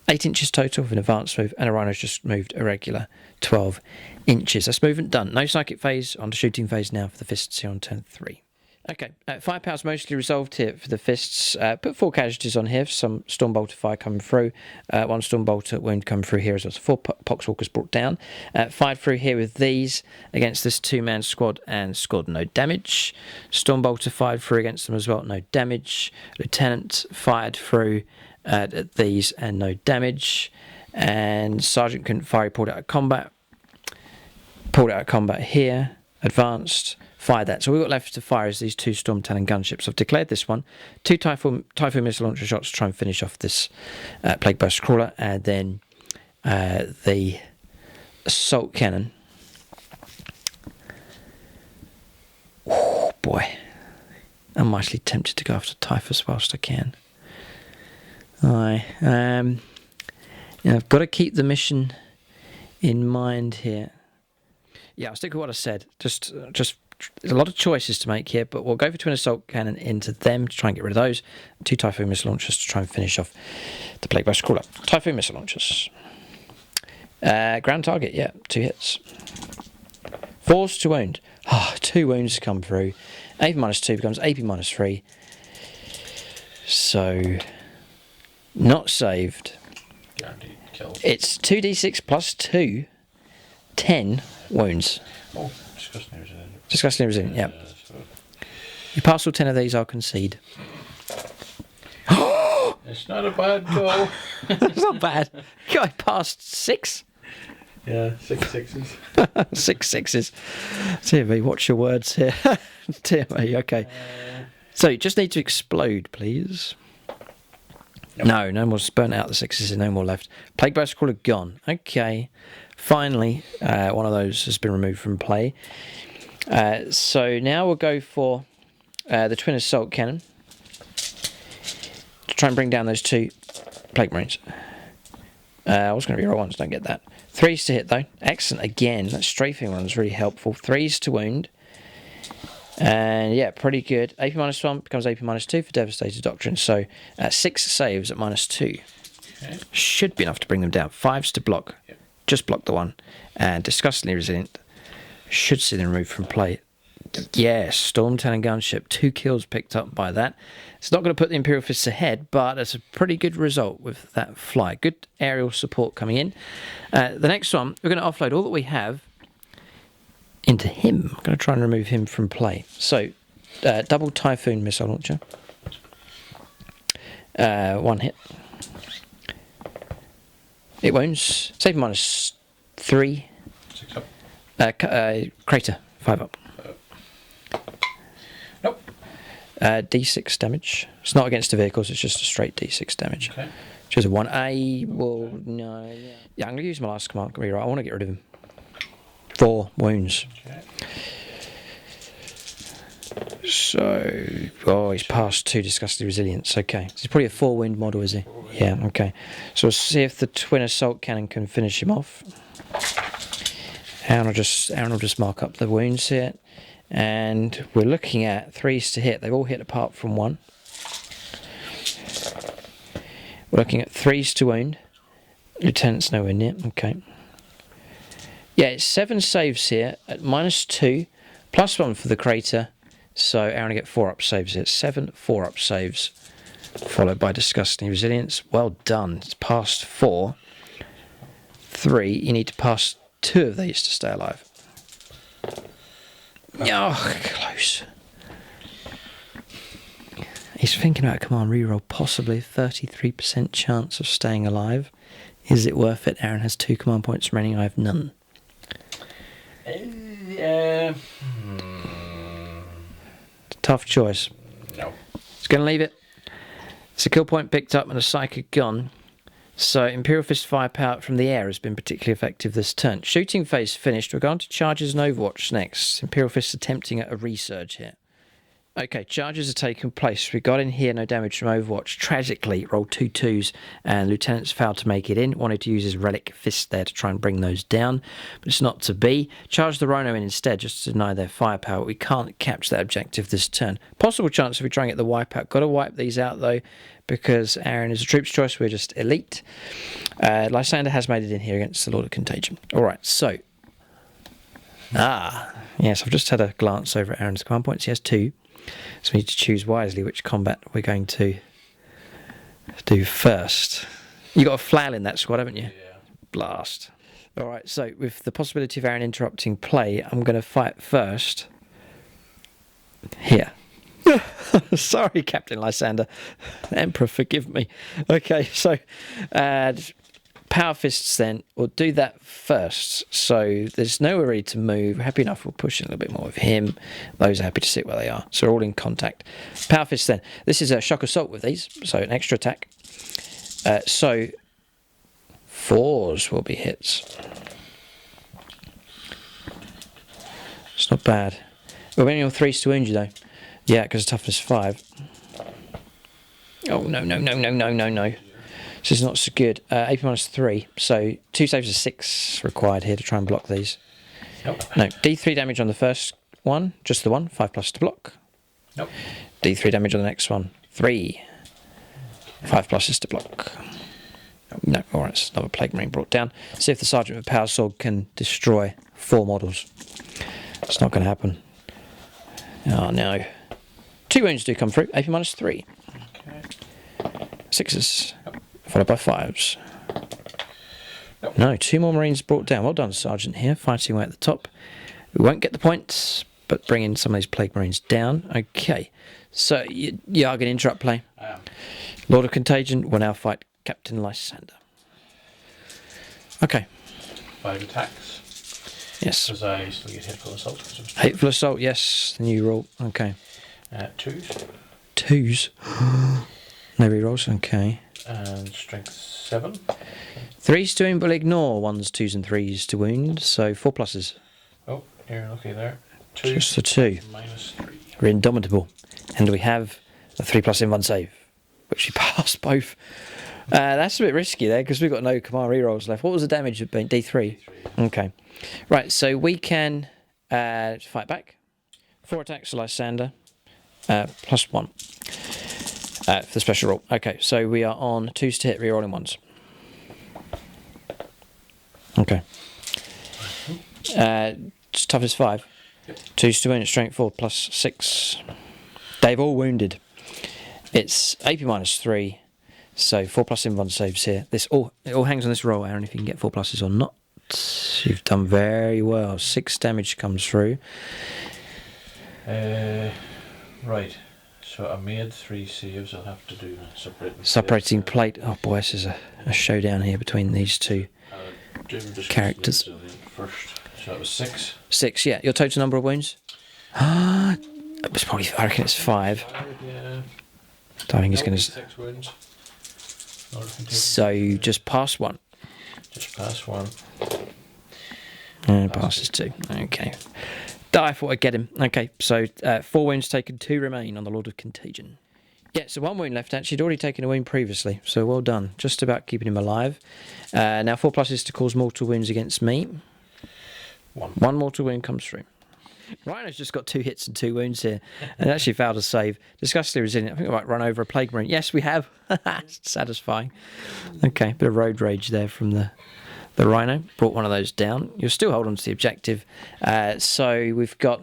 8 inches total with an advanced move, and a Rhino's just moved a regular 12 inches. That's movement done. No psychic phase, on to shooting phase now for the Fists here on turn 3. Okay, firepower's mostly resolved here for the Fists. Put 4 casualties on here, some Stormbolter fire coming through. 1 Stormbolter wound coming through here as well. So 4 Poxwalkers brought down. Fired through here with these against this 2-man squad and scored no damage. Stormbolter fired through against them as well, no damage. Lieutenant fired through at these and no damage. And Sergeant couldn't fire, he pulled out of combat. Pulled out of combat here, advanced. Fired that. So we've got left to fire is these 2 Storm Talon gunships. I've declared this one. 2 Typhoon missile launcher shots to try and finish off this Plague Burst Crawler. And then the Assault Cannon. Oh, boy. I'm mightily tempted to go after Typhus whilst I can. I've got to keep the mission in mind here. Yeah, I'll stick with what I said. Just there's a lot of choices to make here, but we'll go for Twin Assault Cannon into them to try and get rid of those. 2 Typhoon missile launchers to try and finish off the Plague Burst Crawler. Typhoon missile launchers. Ground target, yeah, 2 hits. Force to wound. 2 wounds come through. AP -2 becomes AP -3. So, not saved. Guaranteed kills. It's 2d6 plus 2, 10 wounds. Oh, disgusting resilient. Disgustingly resilient, yeah. You pass all 10 of these, I'll concede. It's not a bad go. It's not bad. I passed 6. Yeah, 6 sixes. 6 sixes. Dear me, watch your words here. Dear me, okay. So you just need to explode, please. Nope. No more. Burnt out the 6s, no more left. Plague Burst Crawler gone. Okay. Finally, one of those has been removed from play. So now we'll go for the Twin Assault Cannon to try and bring down those 2 Plague Marines. I was going to be roll ones, don't get that. 3s to hit though. Excellent again. That strafing one's really helpful. 3s to wound. And yeah, pretty good. AP -1 becomes AP -2 for Devastator Doctrine. So 6 saves at -2. Okay. Should be enough to bring them down. 5s to block. Yep. Just block the 1. And Disgustingly Resilient. Should see them removed from play. Yes, Storm Talon gunship. 2 kills picked up by that. It's not going to put the Imperial Fists ahead, but it's a pretty good result with that fly. Good aerial support coming in. The next one, we're going to offload all that we have into him. I'm going to try and remove him from play. So, double Typhoon missile launcher. 1 hit. It wounds. Save -3. 6 up. Crater. 5 up. Nope. D6 damage. It's not against the vehicles, it's just a straight D6 damage. Okay. Which is a 1. Well, no. Yeah, I'm going to use my last command. I want to get rid of him. 4 wounds. Okay. So, he's passed 2 Disgustingly Resilience. Okay. So he's probably a 4 wound model, is he? Yeah, okay. So we'll see if the Twin Assault Cannon can finish him off. Aaron will just mark up the wounds here. And we're looking at 3s to hit. They've all hit apart from 1. We're looking at 3s to wound. Lieutenant's nowhere near. Okay. Yeah, it's 7 saves here at -2, +1 for the crater. So Aaron will get 4 up saves here. 7 4-up saves, followed by Disgusting Resilience. Well done. It's past 4. 3. You need to pass 2 of these to stay alive. Oh, close. He's thinking about a command reroll, possibly 33% chance of staying alive. Is it worth it? Aaron has 2 command points remaining. I have none. Tough choice. No. It's going to leave it. It's a kill point picked up and a psychic gone. So Imperial Fist firepower from the air has been particularly effective this turn. Shooting phase finished. We're going to charges and Overwatch next. Imperial Fist attempting a resurge here. Okay, charges are taking place. We got in here, no damage from Overwatch. Tragically, rolled 2 2s, and Lieutenant's failed to make it in. Wanted to use his Relic Fist there to try and bring those down, but it's not to be. Charge the Rhino in instead, just to deny their firepower. We can't capture that objective this turn. Possible chance if we try and get the wipeout. Got to wipe these out, though, because Aaron is a troops choice. We're just elite. Lysander has made it in here against the Lord of Contagion. All right, so... yes, I've just had a glance over at Aaron's command points. He has 2. So we need to choose wisely which combat we're going to do first. You got a flail in that squad, haven't you? Yeah. Blast. All right, so with the possibility of Aaron interrupting play, I'm going to fight first here. Sorry, Captain Lysander. Emperor, forgive me. Okay, so Power Fists then. We'll do that first. So there's nowhere really to move. Happy enough, we'll push in a little bit more with him. Those are happy to sit where they are. So we're all in contact. Power Fists then. This is a shock assault with these, so an extra attack. So 4s will be hits. It's not bad. We're winning on 3s to wound you though. Yeah, because toughness 5. Oh, no. This is not so good. AP minus 3, so 2 saves of 6 required here to try and block these. Nope. No, D3 damage on the first one, just the one, 5+ to block. Nope. D3 damage on the next one, 3. 5+ is to block. No, alright, it's another Plague Marine brought down. See if the Sergeant with Power Sword can destroy 4 models. It's not going to happen. Oh no. 2 wounds do come through, AP minus 3. Okay. 6s. Followed by 5s. Nope. No, 2 more Marines brought down. Well done, Sergeant here, fighting away at the top. We won't get the points, but bring in some of these Plague Marines down. Okay, so you are going to interrupt play. I am. Lord of Contagion will now fight Captain Lysander. Okay. 5 attacks. Yes. Because I still get Hateful Assault. Hateful Assault, yes, the new rule. Okay. 2s. 2s. No rerolls, okay. And Strength 7. 3s to wound, but ignore 1s, 2s, and 3s to wound, so 4 pluses. Oh, you're lucky there. 2. Just the 2. Minus 3. We're indomitable. And we have a 3+ in 1 save, which we passed both. That's a bit risky there because we've got no command rerolls left. What was the damage of being D3? Okay. Right, so we can fight back. 4 attacks to Lysander, +1 for the special roll. Okay, so we are on 2s to hit, rerolling 1s. Okay. Toughness 5. Yep. 2s to wound, strength 4 +6. They've all wounded. It's AP minus 3, so 4+ in 1 saves here. It all hangs on this roll, Aaron, if you can get 4 pluses or not. You've done very well. 6 damage comes through. Right. So I made 3 saves. I'll have to do Separating plate. Oh boy, this is a showdown here between these two characters. First. So that was 6. 6, yeah. Your total number of wounds? It was probably, I reckon it's 5. Yeah. I think it's going to... 6 wounds. So you just pass 1. Just pass 1. And passes 2. Okay. I thought I'd get him. Okay, so 4 wounds taken, 2 remain on the Lord of Contagion. Yeah, so 1 wound left actually. He'd already taken a wound previously, so well done. Just about keeping him alive. Now 4 pluses to cause mortal wounds against me. 1 mortal wound comes through. Rhino's just got 2 hits and 2 wounds here, and actually failed to save. Disgustingly resilient. I think I might run over a Plague Marine. Yes, we have. Satisfying. Okay, bit of road rage there from the Rhino. Brought one of those down. You'll still hold on to the objective. So we've got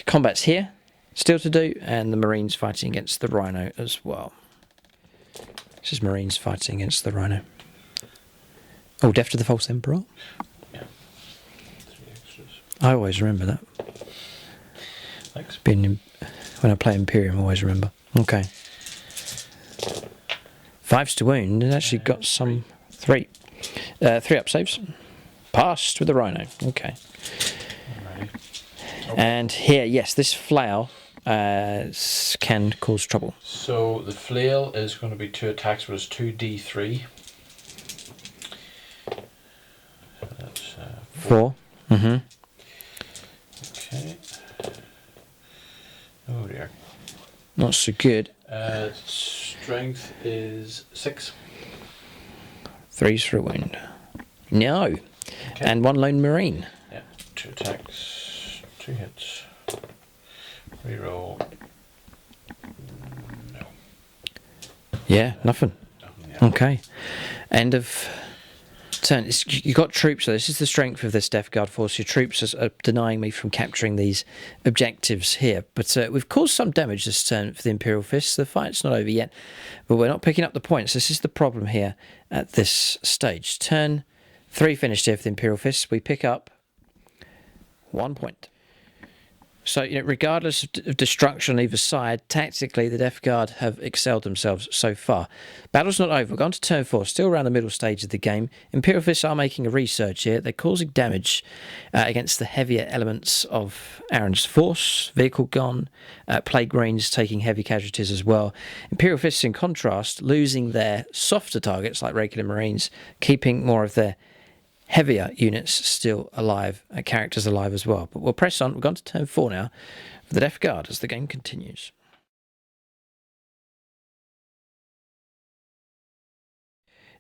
combats here still to do, and the Marines fighting against the Rhino as well. This is Marines fighting against the Rhino. Oh, Death to the False Emperor. Yeah. 3 extras. I always remember that. Thanks. When I play Imperial, I always remember. Okay. 5s to wound, and actually got some 3. 3 up saves. Passed with the Rhino. Okay. And here, yes, this flail can cause trouble. So the flail is going to be 2 attacks, but it's 2d3. That's 4. Mm-hmm. Okay. Oh dear. Not so good. Strength is 6. 3's for a wound. No. Okay. And 1 lone marine. Yeah. 2 attacks, 2 hits. Reroll. No. Yeah, nothing. Yeah. Okay. End of turn. You've got troops, so this is the strength of this Death Guard force. Your troops are denying me from capturing these objectives here. But we've caused some damage this turn for the Imperial Fists. The fight's not over yet, but we're not picking up the points. This is the problem here at this stage. Turn 3 finished here for the Imperial Fists. We pick up 1 point. So, regardless of destruction on either side, tactically the Death Guard have excelled themselves so far. Battle's not over. We're on to turn 4, still around the middle stage of the game. Imperial Fists are making a resurge here. They're causing damage against the heavier elements of Aaron's force. Vehicle gone. Plague Marines taking heavy casualties as well. Imperial Fists, in contrast, losing their softer targets like regular Marines, keeping more of their heavier units still alive, characters alive as well. But we'll press on. We've gone to turn 4 now for the Death Guard as the game continues.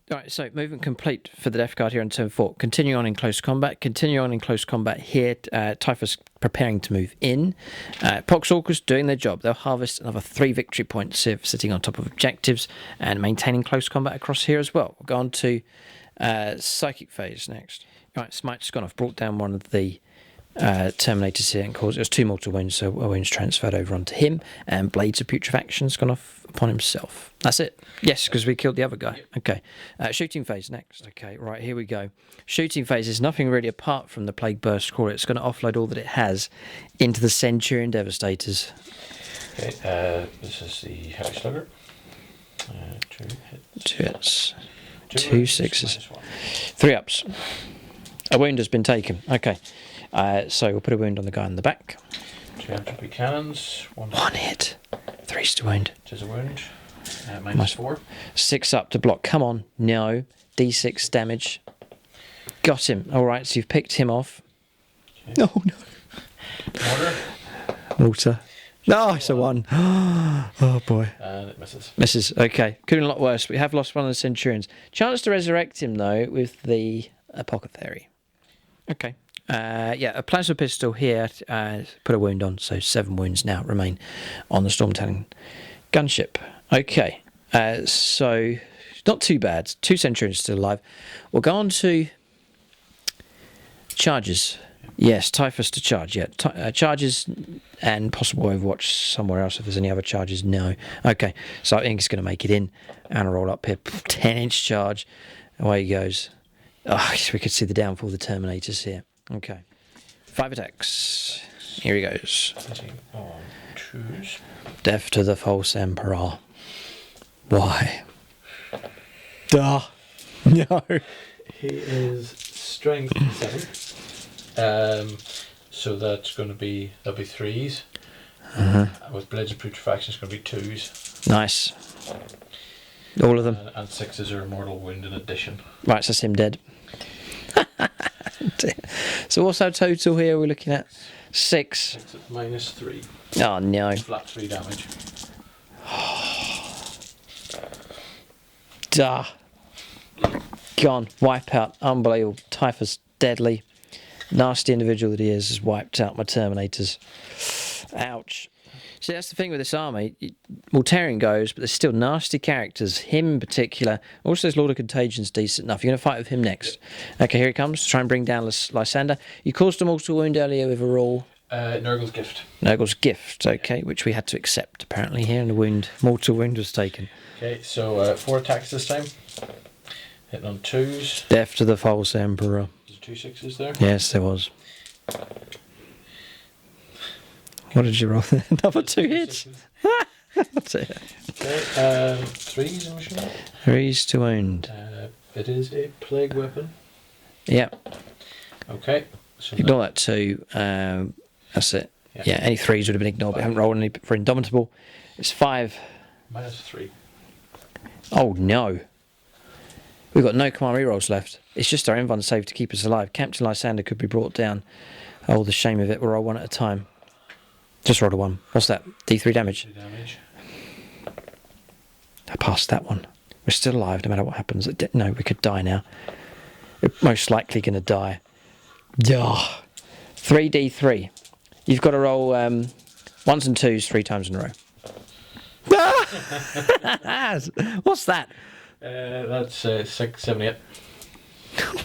Alright, so movement complete for the Death Guard here on turn 4. Continue on in close combat. Continue on in close combat here. Typhus preparing to move in. Pox Orks doing their job. They'll harvest another 3 victory points here for sitting on top of objectives and maintaining close combat across here as well. We'll go on to Psychic Phase next. Right, Smite's gone off, brought down one of the Terminators here and caused it was 2 mortal wounds, so a wound's transferred over onto him, and Blades of Putrefaction's gone off upon himself. That's it. Yes, because we killed the other guy. Okay. Shooting Phase next. Okay, right, here we go. Shooting Phase is nothing really apart from the Plague Burst Crawler. It's going to offload all that it has into the Centurion Devastators. Okay, this is the Heavy Slugger. 2 hits. 2 hits. 2 6s. 3 ups. A wound has been taken. Okay. So we'll put a wound on the guy in the back. 2 entropy cannons. 1 hit. 3's to wound. It is a wound. Minus 4. 6 up to block. Come on. No. D6 damage. Got him. Alright, so you've picked him off. Okay. Oh no. Mortar. No, it's a 1. Oh boy. And it misses. Misses. Okay. Could have been a lot worse. We have lost one of the Centurions. Chance to resurrect him though with the Apothecary. Okay. Yeah, a plasma pistol here. Put a wound on, so 7 wounds now remain on the Storm Talon gunship. Okay. So not too bad. 2 Centurions still alive. We'll go on to charges. Yes, Typhus to charge, yeah. Charges and possible Overwatch somewhere else if there's any other charges. No. Okay, so I think it's going to make it in. And roll up here. 10-inch charge. Away he goes. Oh, we could see the downfall of the Terminators here. Okay. 5 attacks. Here he goes. On 2s. Death to the false Emperor. Why? Duh. No. He is strength 7. So that's going to be, that'll be 3s. With Blades of Putrefaction, it's going to be 2s. Nice. All of them. And 6s are a mortal wound in addition. Right, so that's him dead. So what's our total here we're looking at? 6. 6 at minus 3. Oh no. Flat 3 damage. Duh. Gone. Wipe out. Unbelievable. Typhus deadly. Nasty individual that he is has wiped out my Terminators. Ouch. See, that's the thing with this army. Mortarion goes, but there's still nasty characters. Him in particular. Also, Lord of Contagions decent enough. You're going to fight with him next. Okay, here he comes. Try and bring down Lysander. You caused a mortal wound earlier with a roll. Nurgle's Gift. Nurgle's Gift, okay, which we had to accept apparently here, and a mortal wound was taken. Okay, so 4 attacks this time. Hitting on 2s. Death to the false Emperor. There's 2 6s there. Yes, there was. What did you roll? Another 2 hits. That's it. Okay, 3s, I'm assuming. 3's to wound. It is a plague weapon. Yep. Okay. So Ignore that 2. That's it. Yeah. Yeah, any 3s would have been ignored, but I haven't rolled any for Indomitable. It's 5. -3. Oh no. We've got no command rerolls left. It's just our Envon save to keep us alive. Captain Lysander could be brought down. Oh, the shame of it. We'll roll 1 at a time. Just rolled a 1. What's that? D3 damage. 3 damage. I passed that one. We're still alive no matter what happens. No, we could die now. We're most likely going to die. Oh. 3d3. You've got to roll 1s and 2s 3 times in a row. What's that? That's 6, 7, 8.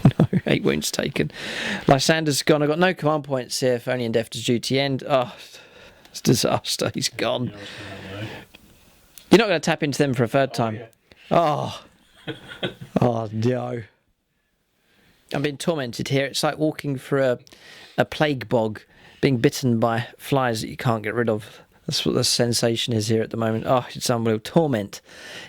No, 8 wounds taken. Lysander's gone. I've got no command points here for only Adeptus duty end. Oh, it's a disaster. He's gone. You're not going to tap into them for a 3rd time. Yeah. Oh. Oh, no. I'm being tormented here. It's like walking through a plague bog, being bitten by flies that you can't get rid of. That's what the sensation is here at the moment. Oh, it's unbelievable. Torment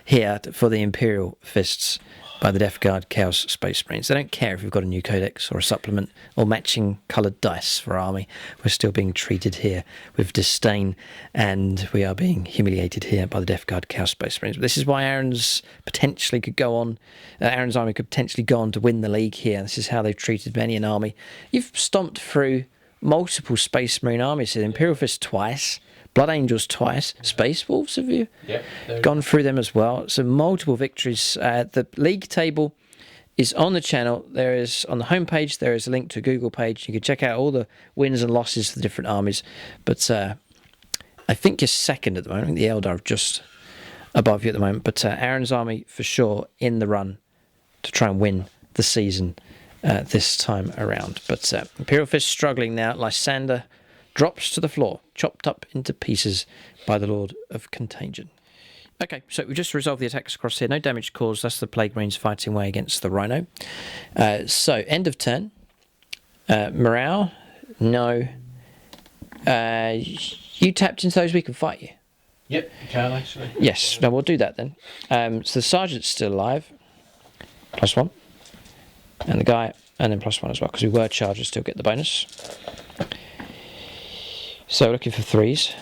here for the Imperial Fists by the Death Guard Chaos Space Marines. They don't care if we've got a new codex or a supplement or matching coloured dice for our army. We're still being treated here with disdain, and we are being humiliated here by the Death Guard Chaos Space Marines. But this is why Aaron's potentially could go on. Aaron's army could potentially go on to win the league here. This is how they've treated many an army. You've stomped through multiple Space Marine armies here. Imperial Fist twice. Blood Angels twice. Space Wolves, have you gone through them as well? So multiple victories. The league table is on the channel. There is, on the homepage, there is a link to a Google page. You can check out all the wins and losses for the different armies. But I think you're second at the moment. I think the Eldar are just above you at the moment. But Aaron's army, for sure, in the run to try and win the season this time around. But Imperial Fist struggling now. Lysander drops to the floor, chopped up into pieces by the Lord of Contagion. Okay, so we just resolved the attacks across here. No damage caused. That's the Plague Marines fighting away against the Rhino. So, end of turn. Morale? No. You tapped into those, we can fight you. Yep, you can actually. Yes, no, we'll do that then. So the Sergeant's still alive. +1. And the guy, and then +1 as well, because we were charged, still get the bonus. So looking for 3s.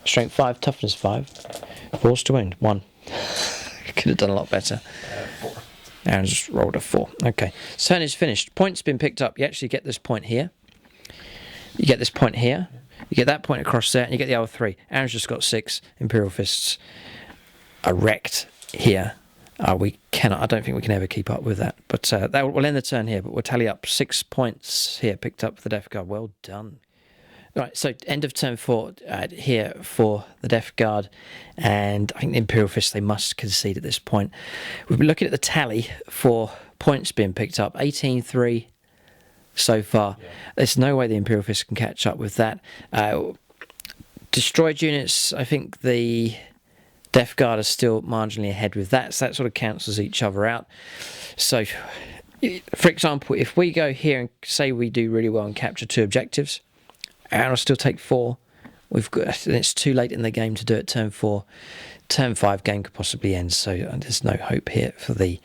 Strength 5, toughness 5. 4s to wound 1. Could have done a lot better. 4. Aaron's rolled a 4. Okay. Turn is finished. Point's been picked up. You actually get this point here. You get this point here. You get that point across there, and you get the other 3. Aaron's just got 6. Imperial Fists are wrecked here. We cannot. I don't think we can ever keep up with that. But that will end the turn here. But we'll tally up 6 points here picked up for the Death Guard. Well done. Right, so end of turn 4 here for the Death Guard, and I think the Imperial Fist, they must concede at this point. We've been looking at the tally for points being picked up, 18-3 so far. Yeah. There's no way the Imperial Fist can catch up with that. Destroyed units, I think the Death Guard are still marginally ahead with that, so that sort of cancels each other out. So, for example, if we go here and say we do really well and capture 2 objectives, Aaron will still take 4. It's too late in the game to do it turn 4. Turn 5 game could possibly end, so there's no hope here for the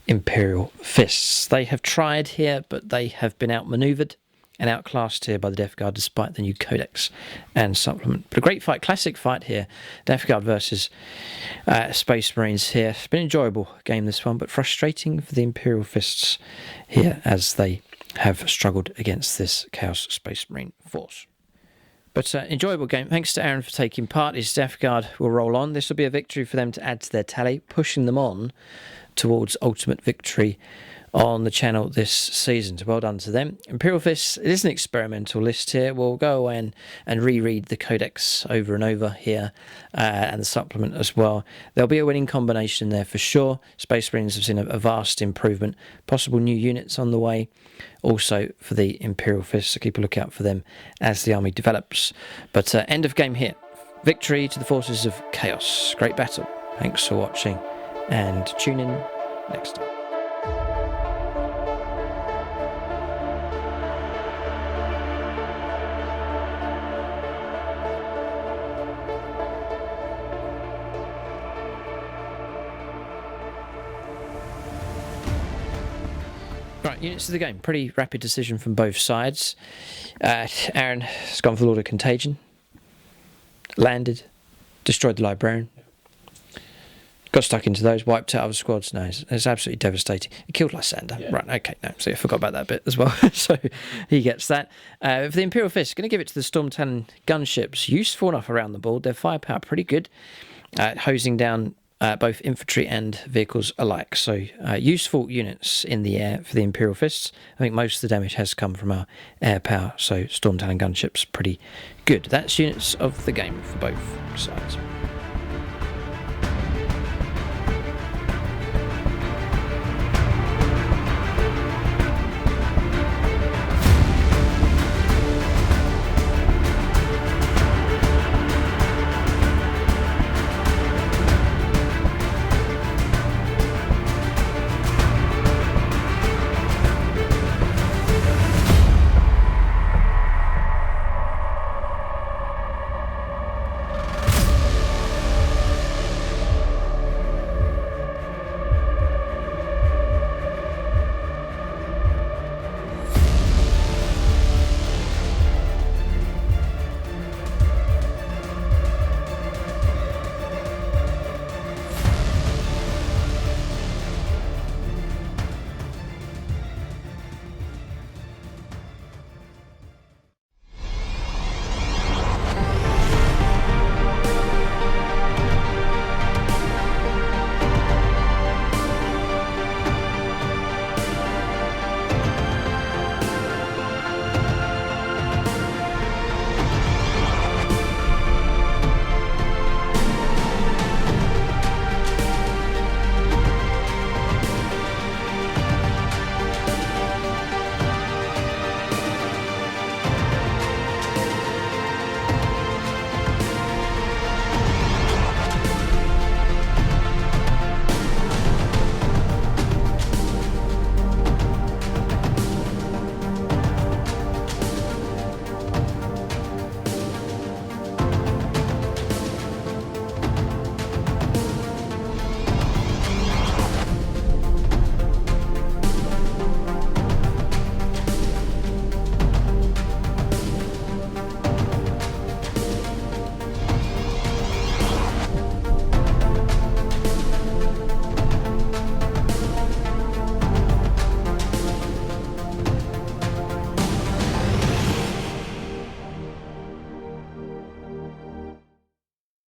Imperial Fists. They have tried here, but they have been outmaneuvered and outclassed here by the Death Guard despite the new codex and supplement. But a great fight, classic fight here. Death Guard versus Space Marines here. It's been an enjoyable game, this one, but frustrating for the Imperial Fists here as they have struggled against this Chaos Space Marine force. But enjoyable game. Thanks to Aaron for taking part. His Death Guard will roll on. This will be a victory for them to add to their tally, pushing them on towards ultimate victory on the channel this season. So well done to them. Imperial Fists, it is an experimental list here. We'll go away and reread the codex over and over here and the supplement as well. There'll be a winning combination there for sure. Space Marines have seen a vast improvement. Possible new units on the way also for the Imperial Fists, so keep a lookout for them as the army develops. But end of game here. Victory to the forces of chaos. Great battle. Thanks for watching and tune in next time. Right, units of the game. Pretty rapid decision from both sides. Aaron has gone for Lord of Contagion. Landed, destroyed the Librarian. Got stuck into those, wiped out other squads. No, it's absolutely devastating. It killed Lysander. Yeah. Right, okay, no. So I forgot about that bit as well. So he gets that. For the Imperial Fist, going to give it to the Storm Talon gunships. Useful enough around the board. Their firepower pretty good. Hosing down both infantry and vehicles alike. So useful units in the air for the Imperial Fists. I think most of the damage has come from our air power. So Storm Talon gunships pretty good. That's units of the game for both sides.